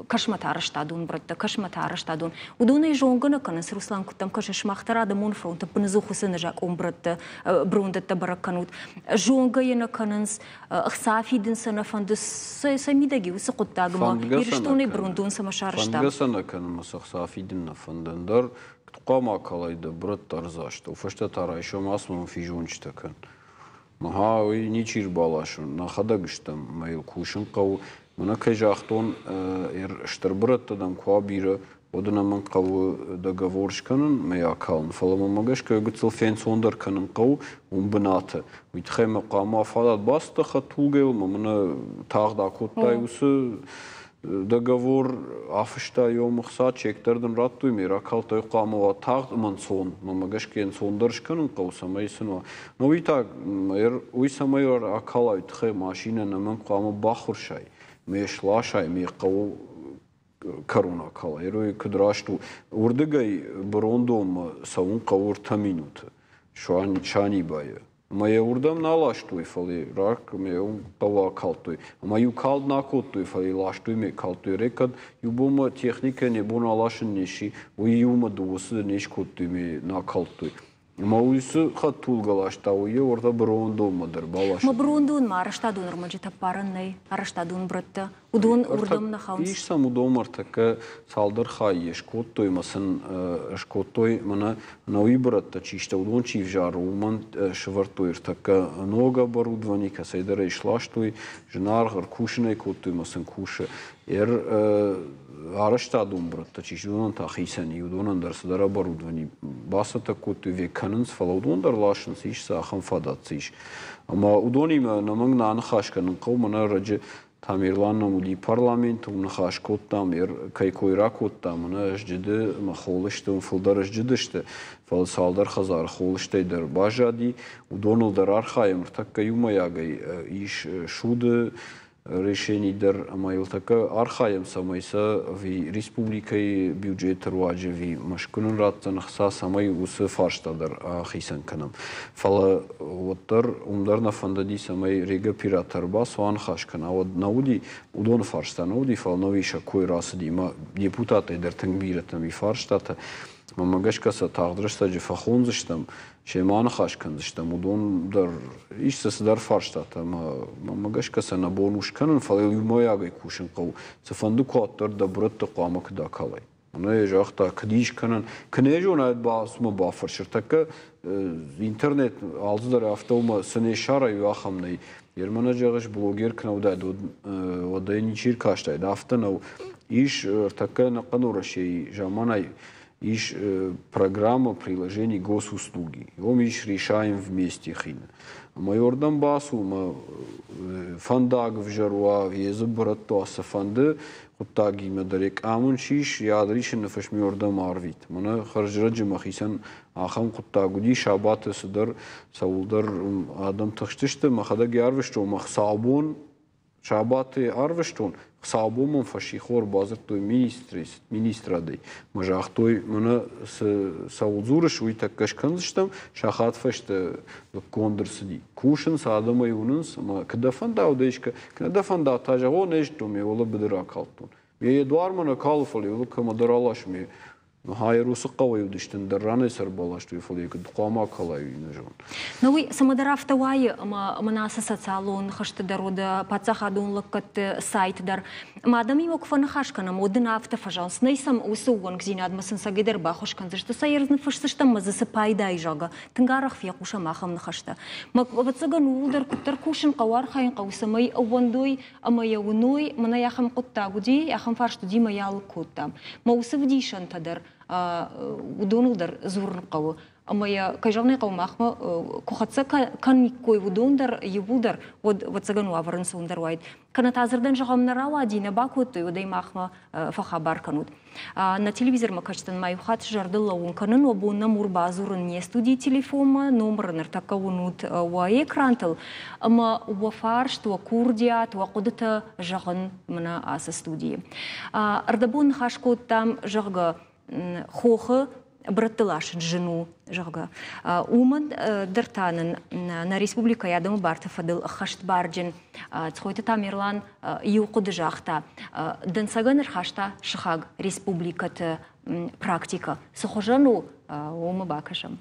Speaker 1: кашматара штадун братта кашматара штадун. Удона и жонгана канас Руслан кутам кашмахтара да мон фронта пнзуху сенажак братта брондата бараканут. Жонга яна канас ахсафидин сана фандус самидаги усақуттагма ирштони брондун самашаршта.
Speaker 3: Фангасана канас ахсафидин на фандандар қама калайда браттар зашта. Уфашта тара еще масмам фижончта кан. Маха ой ничир балашун на хадагштам майыл кушин қау мына кайжахтон штарбраттадан куабира одына ман қау договоршканын мая калн фалама магашка гцел фен сондар канын қау умбната уйтхема қама фалат баста хатугел мына тағда коттай усы договор афышта йомықса чектерден раттуй мира калтай қамова тағд ман сон мамагашкен сондаршканын қау самайсынва но уйтаг уй самайор акалай тхе машина наман қама бахуршай мешлашай ме қау корона кала ерой кдрашту урдыгай брондом саун қауыр таминут шани бая Моя урдам на лаштуй фали рак меум пава калтуй. Маю калд на коттуй фали лаштуй ме калтуй рекад юбома техника не бона лашын неши уюма дусы неш коттуй ме на калтуй. Мауису хатулга лаштауе орда брондом мадыр балаш.
Speaker 1: Ма брондон ма араштадун армаджита параннай араштадун братта удон урдам на хаунс.
Speaker 3: Иш сам удом артака салдар хай шкоттой масын шкоттой мана нови братта чишта удон чив жару ман швартой артака много оборудования касайдара ишлаштуй жнар кушнай коттой масын куша араштадун братта чишдон тахисани удон дарсдар оборудование басата коттой веканс фалудон дар лашынс иш сахан фадатсиш. Ама удонима намang нан хашканын қаумана раджи Тамирлан намуди парламент унахаш коттам кайкойра коттам на ждиде махолышты фулдар ждидышты фал салдар хазар холыштайдар бажади удоналдар архаем такка юмаягай иш шуды решений дар амайл така архаем самайса ви республикай бюджет руаджи ви машкунун раттан хса самай усы фарштадар ахисан канам фала оттар умдар на фандади самай рега пиратар бас ван хашкана вот науди удон фарштан науди фал новиша кой расди ма депутаты дар тангбиратам ви фарштата мамагашкаса тағдырышта же фахонзыштам шеманы хашканзыштам удон дар ишсас дар фарштата мамагашкаса на бонушканын фал юмоягай кушин қау цифанды куаттар да братты қуама кда калай Она жахта книжканан книжона басма бафаршыр така интернет алздар автома сыне шара юахамнай ермана жагыш блогер кнауда вода ничир каштай автонау иш така на канурашей жаманай иш программа приложений госуслуги. Его мы решаем вместе хин. Майордан басу фандаг в жаруа езы братто фанды قطاقي مدرك آمن شيش يادريش نفش ميوردا مارفيت منا خرج رجم مخيسن آخم قطاقودي شابات صدر سولدر آدم تخشتشت مخدق يارفشتو مخصابون شابات عرفشتون صابون من فشيخور بازر توي مينسترا دي مجاختوي منا سولزورش ويتا كشكنزشتم شاخات فشت كوندرس دي كوشن سادما يونس ما كدفن داو ديشك كدفن دا تاجو نيشتومي ولا بدرا كالتون مي دوار منا كالفلي ولا كمدرالاش مي هايروس قوي ودشتن دراني سربالاش توي فلي كدقاما كلاي نجون
Speaker 1: نوي سمدراف تواي ما مناسس صالون خشت درودا باتساخدون لقت سايت در مادامي وقفنا خاشكنا مودنا افتفجانس نيسم وسوون كزيناد مسن ساجدر باخوش كنزشت سايرزن فشتشتم مزس بايدا يجاغا تنغارخ في قوشا ما خم نخشتا ما بتسغن ولدر كتر كوشن قوار خاين قوسمي اوندوي اما يونوي منا يخم قطا غدي يخم فارشت دي ما يال كوتام ما وسفديشن تدر ودونو در زورن قوة أما يا كجرني قوم أخما كخاتسا كان يكوي ودون در يبودر وتسجن وافرن سوندر وايد كانت عزردن جغم نراوا دينا باكوت وداي ماخما فخبر كنود на телевизор ما كشتن ما يخات جردلا ونكنن وبونا مربع زورن يستودي تليفون نمر نرتكونود ويكرانتل أما وفارشت وكورديات وقدت جغن من أسستودي أردبون خاشكوت تام جغ خوخ برتلاش جنو جغا ومن درتانن на республика ядам барта фадыл хашт барджин цхойта тамирлан юқуд жахта дансаганер хашта шахаг республиката практика сохожану ома бакашам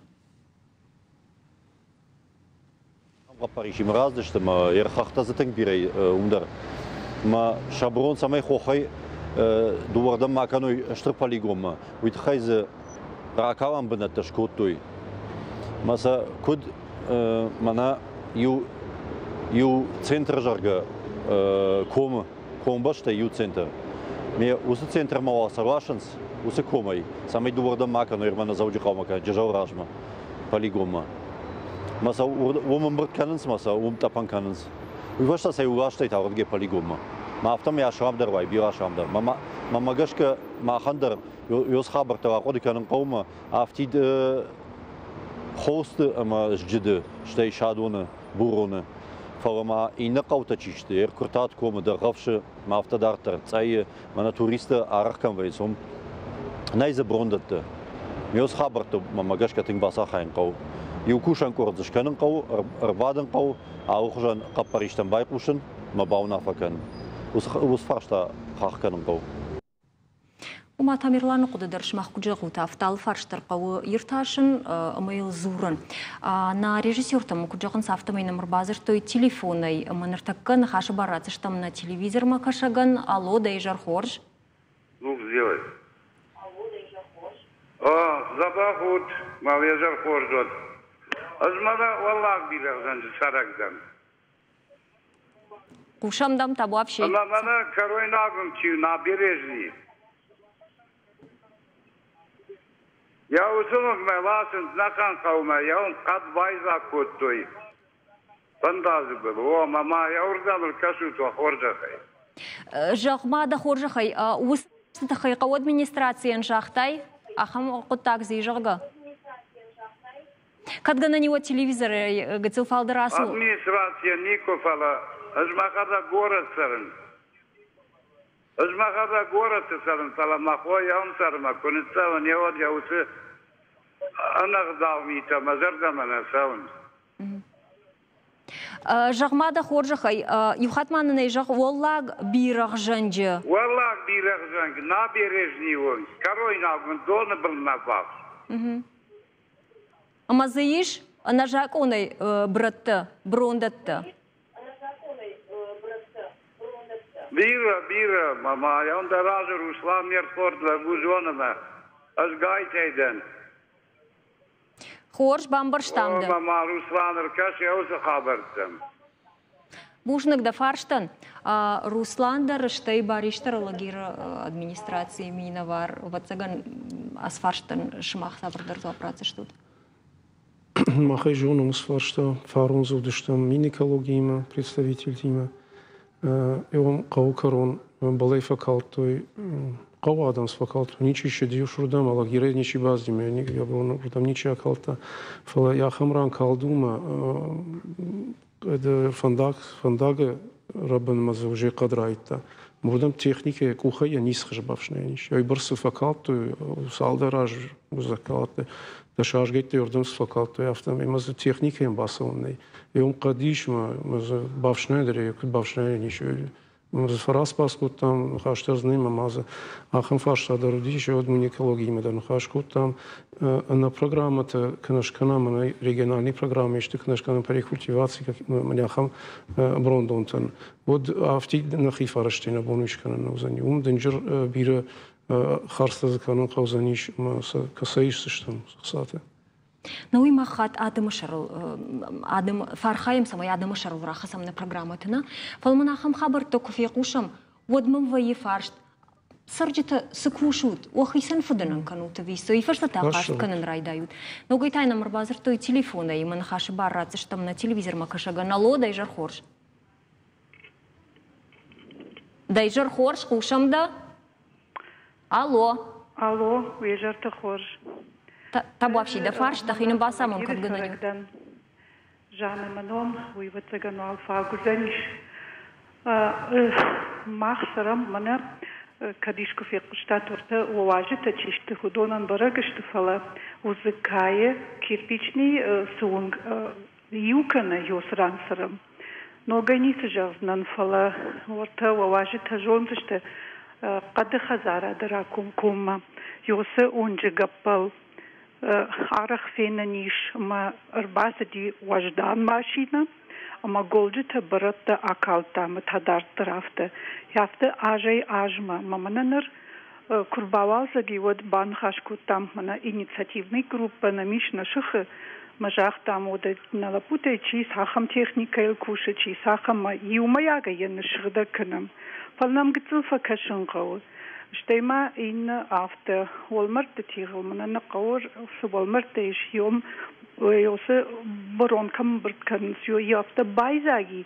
Speaker 10: Парижим раздышты ма ерхахта затың бирей умдар ма шаброн самай хохай дуардам маканой штрполигома уйтхайзе راكاوان بنا تشكوتوي مسا كود منا يو центр жарга ком башта ю центр ме усы центр мала соглашенс усы комай самый дуарда мака но ирмана зауджи калмака жажал ражма полигома маса умам бртканенс маса тапан каненс уйвашта сай улаштай таврге полигома ма автом я шамдар вай бира шамдар мама гашка ма хандар يوز خبر تواقعي كانوا قوما أفتيد خوست أما جد شتى شادونه بورونه فلما إن قوتا تشتير كرتات كوم درغفش ما أفتدار ترتاي من توريست أركان ويسوم نايز بروندت يوز خبر تو ما جاش كتين باسا خاين قو يوكوشان كوردش كانوا قو أربادن قو أوخجان قبريشتن بايقوشن ما باونا فكان وصفاشتا خاخ كانوا قو
Speaker 1: وما تاميرلان قدر شماخ كجغو تافتال فارشتر قو يرتاشن اميل زورن на режиссёртам куджагын сафтамай номер базыр той телефоной маныртаккан хашы баратыштам на телевизор макашаган алло дейжар хорж
Speaker 12: ну сделай забахут мавежар хоржот азмада валлах билердан сарагдан
Speaker 1: кушамдам табу вообще
Speaker 12: мана каройнагым чи набережный Я усунук меласен знахан каума, я он кад байза коттой. Фантазы был. О, мама, я урдамл кашу то хоржахай.
Speaker 1: Жахмада хоржахай, устахай кау администрация жахтай, ахам коттак зижага. Кадга на него телевизор гацилфал дарасу.
Speaker 12: Администрация никофала, ажмахада город сарен. Ажмахада город сарен, тала махой я он сарма, конецава не от я усы. أنا غداوميتا مزردا من ساون
Speaker 1: جغمادا خورجخي يخات ما نيجغ والله بيرغ جنج
Speaker 12: والله بيرغ جنج نابيرجني وون كاروينا من دون بالنباف
Speaker 1: اما زيش انا جاكوني برت بروندت
Speaker 12: بيرا ماما يوم دراجر وسلام يرفورد لبوجوننا اش قايتيدن
Speaker 1: خورج بامبرشتامده.
Speaker 12: ماما Руслан Ркаши اوز خبرتم.
Speaker 1: Бушник да фарштан. Руслан да рштай бариштар лагер администрации минавар вацаган асфарштан шмах сабрдар запрацаш тут.
Speaker 2: Махай жону асфаршта фарун зудыштам минекологима представитель тима. Эвом каукарон балай факалтуй قوا آدم فکالت نیچی شدیو شدم ولی گیره نیچی باز دیمی یا بودم نیچی اکالتا فلا یا خمران کالدوما فنداگ ربنا مزوجي قدرایتا بودم تکنیک کوخه یا نیست خش بافشنیش یا برس فکالت سالدراج مزکات دشارج گیت یردم فکالت یافتم ایماز تکنیک هم باسونی یوم قدیش مز بافشنی داره یک بافشنی نیشه فراس паскуттам хаштазным маза ахам фаштадарudi еще от муникологии медан хашкуттам на программата книжкана на региональной программе что книжкана перекультивации как маняхам брондонтан вот афти на хифараштина бонушкана нозани денжер бире харстазканан қаузаниш маса касаишсштам сахсата
Speaker 1: نوی مخاط آدم شرل آدم فرخایم سمای آدم شرل راخ سمن программатына فلمنا خم خبر تكفي قوشم ودمم وي فارشت سرجت سكوشوت وخيسن فدنن كانوا تفيسو يفرست تاقاش كانن رايدايوت но гайтай номер базар той телефона и мен хаши баррат штам на телевизор макашага нало дайжар хорш дайжар хорш кушам да
Speaker 13: алло вежар та хорш
Speaker 1: Табуапши да фарш, тахину басамон как гынаню.
Speaker 13: Жана маном, уйватсаган алфа гузаниш. Махсарам мана кадишко фекштат орта уважита чиште худонан барагашты фала узыкае кирпичный сунг юкана ёсрансарам. Но ганиса жазнан фала орта уважита жонзышты قد خزارة دراكم كوما يوسى أونجا عرق فينا نيش ما أربعة دي وجدان ماشينا أما قولجة برد أكالتا متهدار طرافتا يافتا آجي آجما ممننر كرباوال زدي ود بانخاش كوتام منا инициативный группа намиш наших мажах там ода налапута чи сахам техника ил куша чи сахам юмаяга янышгда кнам فلنام قتل فكشن قول اشتيما إن after والمرت تيغل من نقور في والمرت إيش يوم ويوس برون كم بركن سيو يافت بايزاجي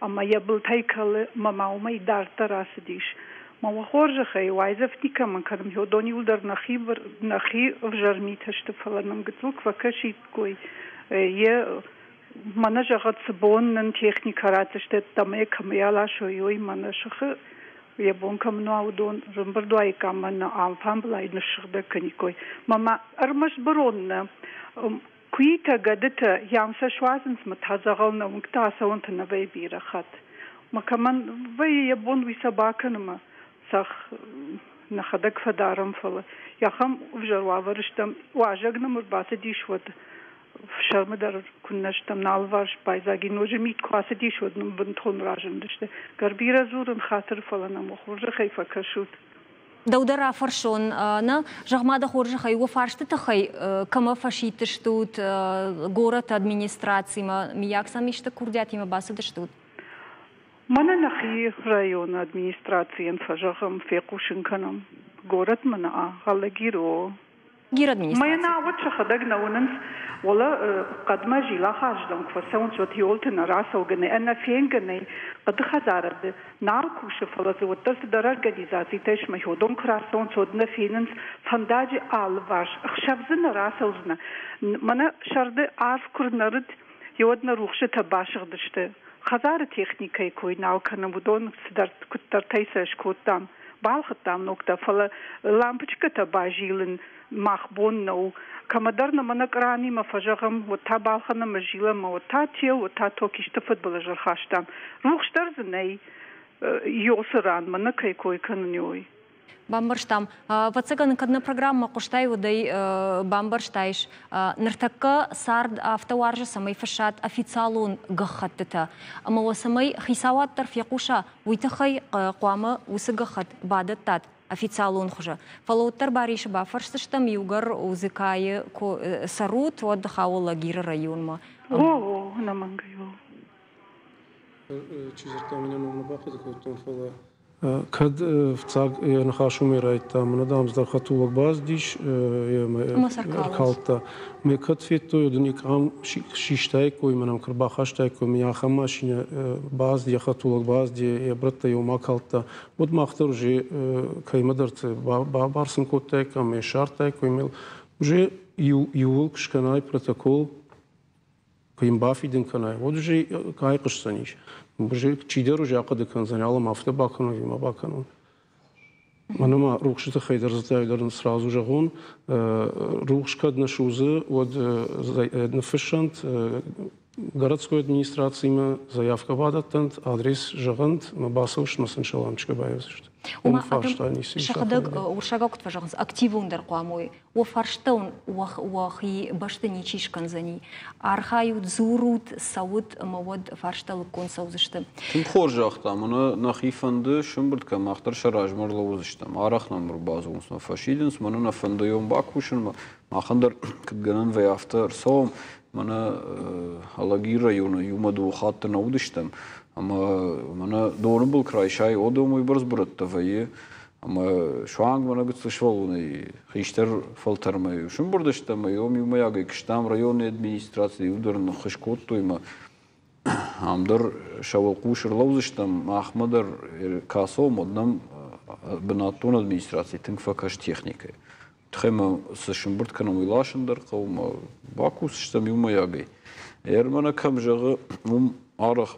Speaker 13: أما يبل تايكل ما يدار تراسديش ما وخورج خي وايزفتي كمان كلام يودوني ولدر نخي وجرمي تشتفل نام قتلك فكشيت كوي يه مانا جغت سبون نن تكنيك راتشت تمه كميالا شويوي مانا شخ يبون كم نعودون رمبردو أي كمان عالفهم بلاي نشغل كنيكوي ماما أرمش برون كويتا قدتا يامسا شوازن متهزغلنا ومكتاسا وانت نبي بيرخات ما كمان وي يبون ويساباكن ما صح نخدك فدارم فلا يخم وجروا ورشتم واجقنا مرباط ديش ود شرم در کنش تم نالوارش بایزاگی نوجه میت خواسته دی شد نم بنتون راجم داشته گربیره زورن خاطر فلانم خورج خیفه کشود
Speaker 1: دودرا فرشون نه جغماده خورج خی و فرشته تخی کما فشیتشتود گورت ادمینستراسی ما میاکسا میشته کردیاتی ما باسدشتود
Speaker 13: من نخی رایون ادمینستراسیون فجغم فیقوشن کنم گورت من غلگیرو
Speaker 1: گیر ادمینستراسی
Speaker 13: ما نعود شخدق نوننس ولا قد ما جيلا خاجدم كفسون شو تيولتنا راسه وجني أنا فين جني قد خزارد ناركوش فلذ وترت درج جديزاتي تيش ما يودون كراسون شو دنا فيننس فنداجي آلواش خشبزنا راسه وزنا منا شرد عارف كرنرد يودنا روخشة تباشر دشته خزار تكنيكي كوي ناو كنا بدون سدرت كتر تيسش كوتام بالختام نقطة فلا لامبچكة تباجيلن مخبون نو كمدرنا منقراني ما فجغم وتا بالخنا مجيلة ما وتا تيو وتا توكيش تفضل جرخاشتام روخ شترزني يوسران منكي كوي كننيوي
Speaker 1: بامبرштам вацеган кадна программа куштай удай бамбарштайш нартакка сард автоваржа самай фашат официалун гахаттата ама wasамай хисават тарф якуша уйтахай қуама усыгахат бадаттат официалун хужа фалоттар бариш ба фаршташтам югар узыкае сарут вот хаула гир районма
Speaker 13: о намангаю
Speaker 2: чизерта меня на бахат котон фала Kad vcag nħaxum irajta mna dams dar xatulak bazdish kalta me kad fitto jodnik am shishtajko manam krba khashtajko mi khamashina bazdi xatulak bazdi bratta yoma kalta od makhtar je kaymadart barsin kotek am shartajko imel уже юл кшканай протокол каим бафидин канай вот уже кай кышсаниш уже чидер уже акады канзанялам авто бакану вима бакану манама рухшта хайдар затайдарн сразу же гон рухшкад на шузы вот нафишант городской администрации заявка вадатант адрес жагант мабасовш насаншаламчка байвсшт
Speaker 1: شخدق ورشاقوقت فجانس активун در قاموي وفرشتون وخي باشتني چيش كنزني ارخايو زورود ساود مواد فرشتل كون سوزشتم
Speaker 3: تم خورجاختم انا نخيفند شمبرد كماختر شراجمر لوزشتم арахнам базунс на фашиденс мана на фандайом бакушн махандер кдганан вяфтер сом мана алаги района юмаду хаттна удиштам Мана дорбл крайшай одомой барзбраттавае ама шуанг мана гыцшволуны хиштер фалтармай шун бурдаштамай омюмаяга кштам районной администрации ударны хышкоттойма амдар шавалкушер лавзыштам ахмадар касом однам бинатон администрации тинкфакаш техникой тхема сшумбурт канам илашындар каума бакус штам юмаягай эрмана камжагы арах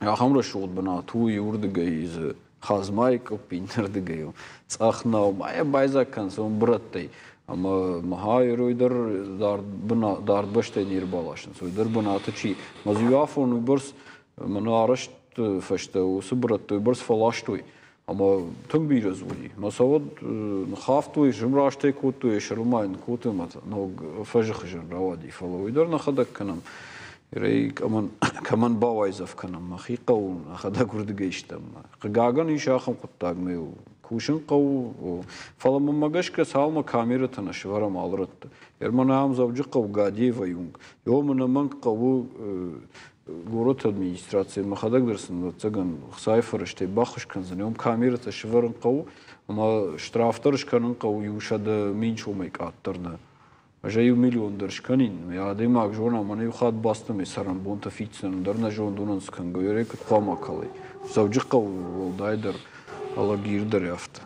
Speaker 3: Ахамра шууд бна ту юрдгай из хазмайк пинтердгай цахнау мая байзакан сон браттай ама махайройдер дар бна дар баштай нирбалашн сойдер бна тчи мазюафон уберс манарашт фашта усбраттой берс фалаштой ама тун биразуи масавод хафтуй жмраштай кутуй шермайн кутумат но фажхжер равади фалойдер нахадакканам Рейк каман бавайзов канам махиқау ахада гурдгештам гаган ишахам куттаг меу кушин қау фалама магашка салма камератана шварам алратта ерманам завжиқау гадева юнг йомна ман қау город администрация махадаг дерсин цаган сайфарште бахушкан занем камерата шваран қау ама штрафтаршканан қау юшада минчумек аттерна Ажаю миллион дершканин, я демаг жона мане юхат бастами саран бонта фицен дерна жон дунанскан гойрек памакалы. Завжиқау волдайдер алагирдер яфта.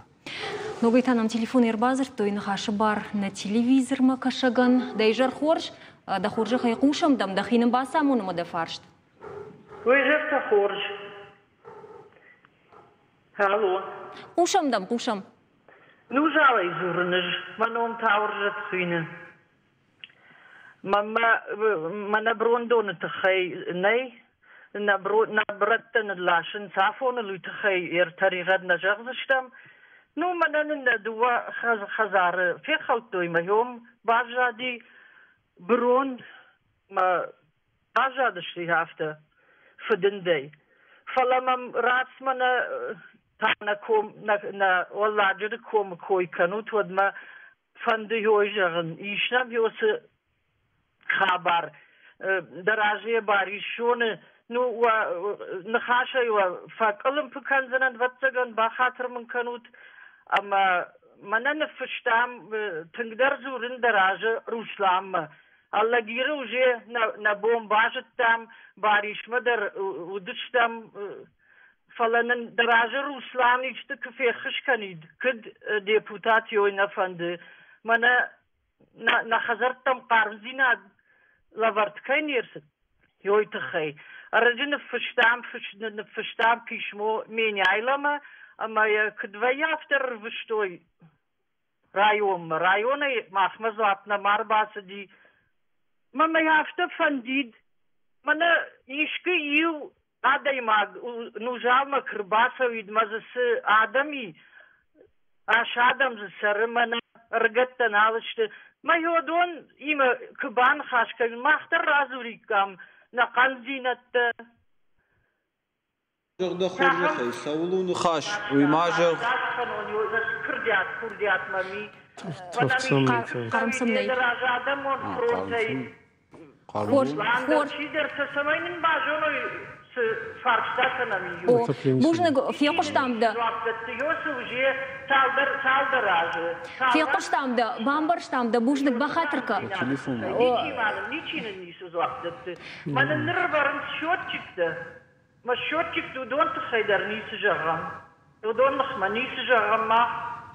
Speaker 1: Ногайтанам телефон ербазыр, той нахашы бар на телевизор макашаган, дайжар хорж, да хоржы хайқушам дам, да хинам басам уныма да фаршт.
Speaker 7: Уйжерта хорж. Алло.
Speaker 1: Ушам дам, ушам.
Speaker 7: Ну жалай зурныж, маном тауржат суйны. Мана брондоны тахай ней, на браттан лашын сафоны лютахай эртаригад на жагзыштам. Ну мананын на дуа хазары фехалтуй майом бажади брон ма бажадышли хафта фдендей. Фаламам рацмана тана ком на оладжы ком кой канут водма фанды йожагын ишнам йосы خبر درجه باریشون نو و نخاشه و فکلم پکنزنند واتسگن با خاطر من کنود اما من نفشتم تنگدر زورن درجه روسلام الله گیره وجه نبوم باجتم باریشم در ودشتم فلان درجه روسلام نیست که فیخش کنید کد دیپوتاتیوی نفند من نخزرتم قارزینا لافرت كاين يرسل يويتخي الرجل فشتام كيشمو مين عيلما اما كدوا يفتر فشتوي رايوني ماخمز واتنا مارباس دي ما يفتر فنديد منا يشكي يو اداي ماغ نوجام كرباسا ويد مزس ادمي اشادم زسر منا رغتن نالشت ما يودون إما كبان خاشك ماختر رازوريكام نقنزينت
Speaker 3: جغدا خورجخي ساولون خاش ويماجغ
Speaker 7: كرديات مامي
Speaker 1: قرمسمني
Speaker 7: درجة دمون فروتي خور شيدر تسمين باجونو
Speaker 1: Бужник фиоқыштамды. Фиоқыштамды, бамбарштамды, бужник бахатырка.
Speaker 7: Мана нырбарын счетчикті. Ма счетчик дудон тахайдар несі жағам. Дудон лахма несі жағам ма.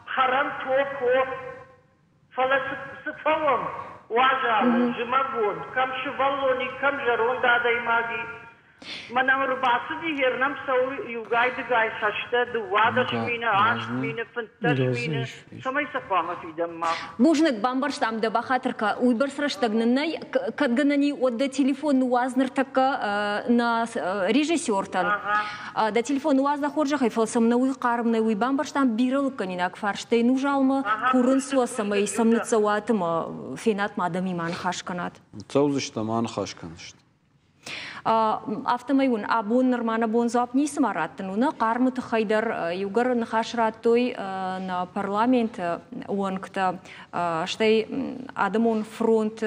Speaker 7: Харам топ. Фаласыфалом. Важалы, жимагон. Кам шывалони, кам жарон дадай маги. Манам рубасы дигернам сау югайды гай хашта дуадаш мина, аш мина, фанташ мина. Самай сапама фидам ма.
Speaker 1: Бужник бамбарштамды бахатырка уйбар сраштагнынай, кадганани отда телефон уазныртака на режиссертан. Да телефон уазна хоржахай фалсам на уй кармна уй бамбарштам биралыканинак фарштейн ужалма, курын суасамай самныцауатыма фенат мадами ман хашканат.
Speaker 3: Цаузышта ман хашканышт.
Speaker 1: Автомайун абун нормана бун зап нисим араттынуна кармы тахайдар югар нахашраттой на парламент уанкта штай адамон фронт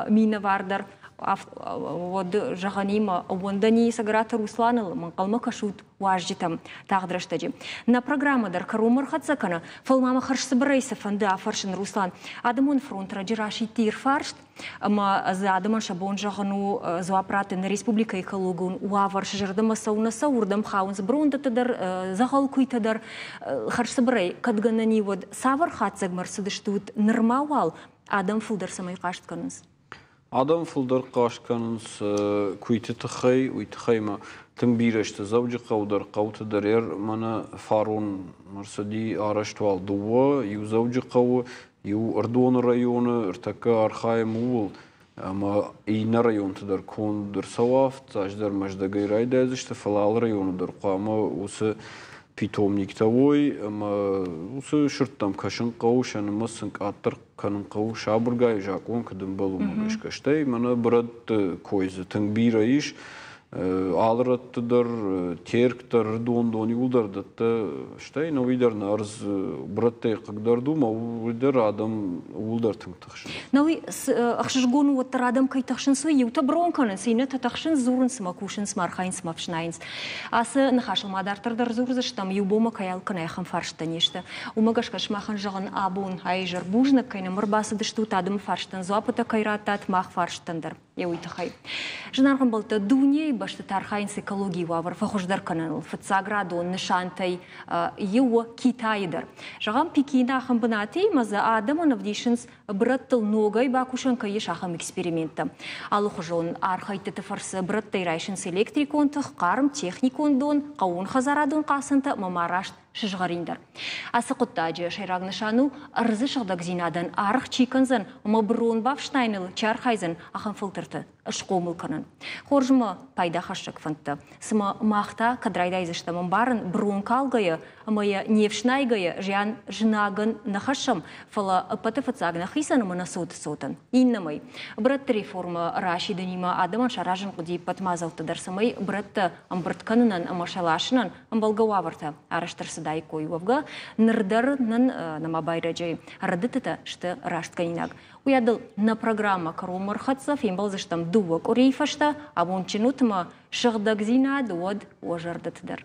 Speaker 1: мина вардар вот жаганима уандани саграта Русланыл манкалма кашут важдитам тагдраштаджи. На программадар карумар хатсакана фалмама харшсы брайса фанда фаршин Руслан адамон фронт раджираши тир фаршт ама за адаман шабон жагану зуапраты на республика экологун уаварш жардама сауна саурдам хаунс бронда тадар загалкуй тадар харшсы брай кадганани вот савар хатсак марсыдыштут нормауал адам фулдар самай каштканыз.
Speaker 3: Адам фулдар кашканыз куйты тахай, уйтахайма тымбирашты завжы қаудар қауты дарер мана фарон марсади араштвал дуа, ю завжы қауы, ю ардуаны районы, ыртака архайм уыл, ама ийна район тадар кондар савафт, аждар маждагай райда әзішті фалал районы дар қама осы питомник тавой, ама осы шырттам кашын қау, шаны масынк аттыр канын қау шабыргай жақуан кадым балу мағышкаштай, мана брат койзы тыңбира иш, алыраттыдар, терктар, дони улдардатта, штай, но видар нарз браттай қағдар дума, видар адам улдар тыңтақшын.
Speaker 1: Науи ақшышгону оттар адам кайтақшын суй, еута бронканын, сейні татақшын зурын смакушын смархайн смапшнайнс. Асы нахашылмадартардар зурзыштам, еубома каялкан айхан фарштан ешті. Умагашка шмахан жағын абун, айжар бужнак кайна мұрбасы дыштут адам фарштан, зуапыта кайраттат мақ фарштандар. Еуитахай. Жынарғын болты дуне башты тархайнс экологии вавар фахождар канал, фацаграду, нышантай, еуа Китайдар. Жағам Пекина ахам бынаты, маза адаман авдишынс браттыл ногай бакушанка еш ахам экспериментта. Алухожон архайты тыфарсы браттай райшынс электриконтық, қарым техникондон, қауын хазарадон қасынта мамарашт шыжғариндар. Асы құттаджы шайрағнышану арзы шағдаг зинадан арық чиканзан маброн бавштайныл чархайзан ахан фылтырты ұшқомыл канын. Хоржымы пайда хашчак фантты. Сыма мақта кадрайдайзыштамын барын брон калгайы, мая невшнайгайы жян жынагын нахашам фала патыфыцагна хисанымы насуды сотын. Иннамай. Братты реформа рашиданима адаман шаражын құди патмазалтыдар самай братты амбыртканынан амашалашынан амбалгауаварта араштырсыдай койуавга нырдарынан намабайраджай радытыта шты раштканинаг. Уядыл на программа карумар хатсов имбалзыштам дуак орейфашта, а вончинутма шагдагзина дуад ожардатыдар.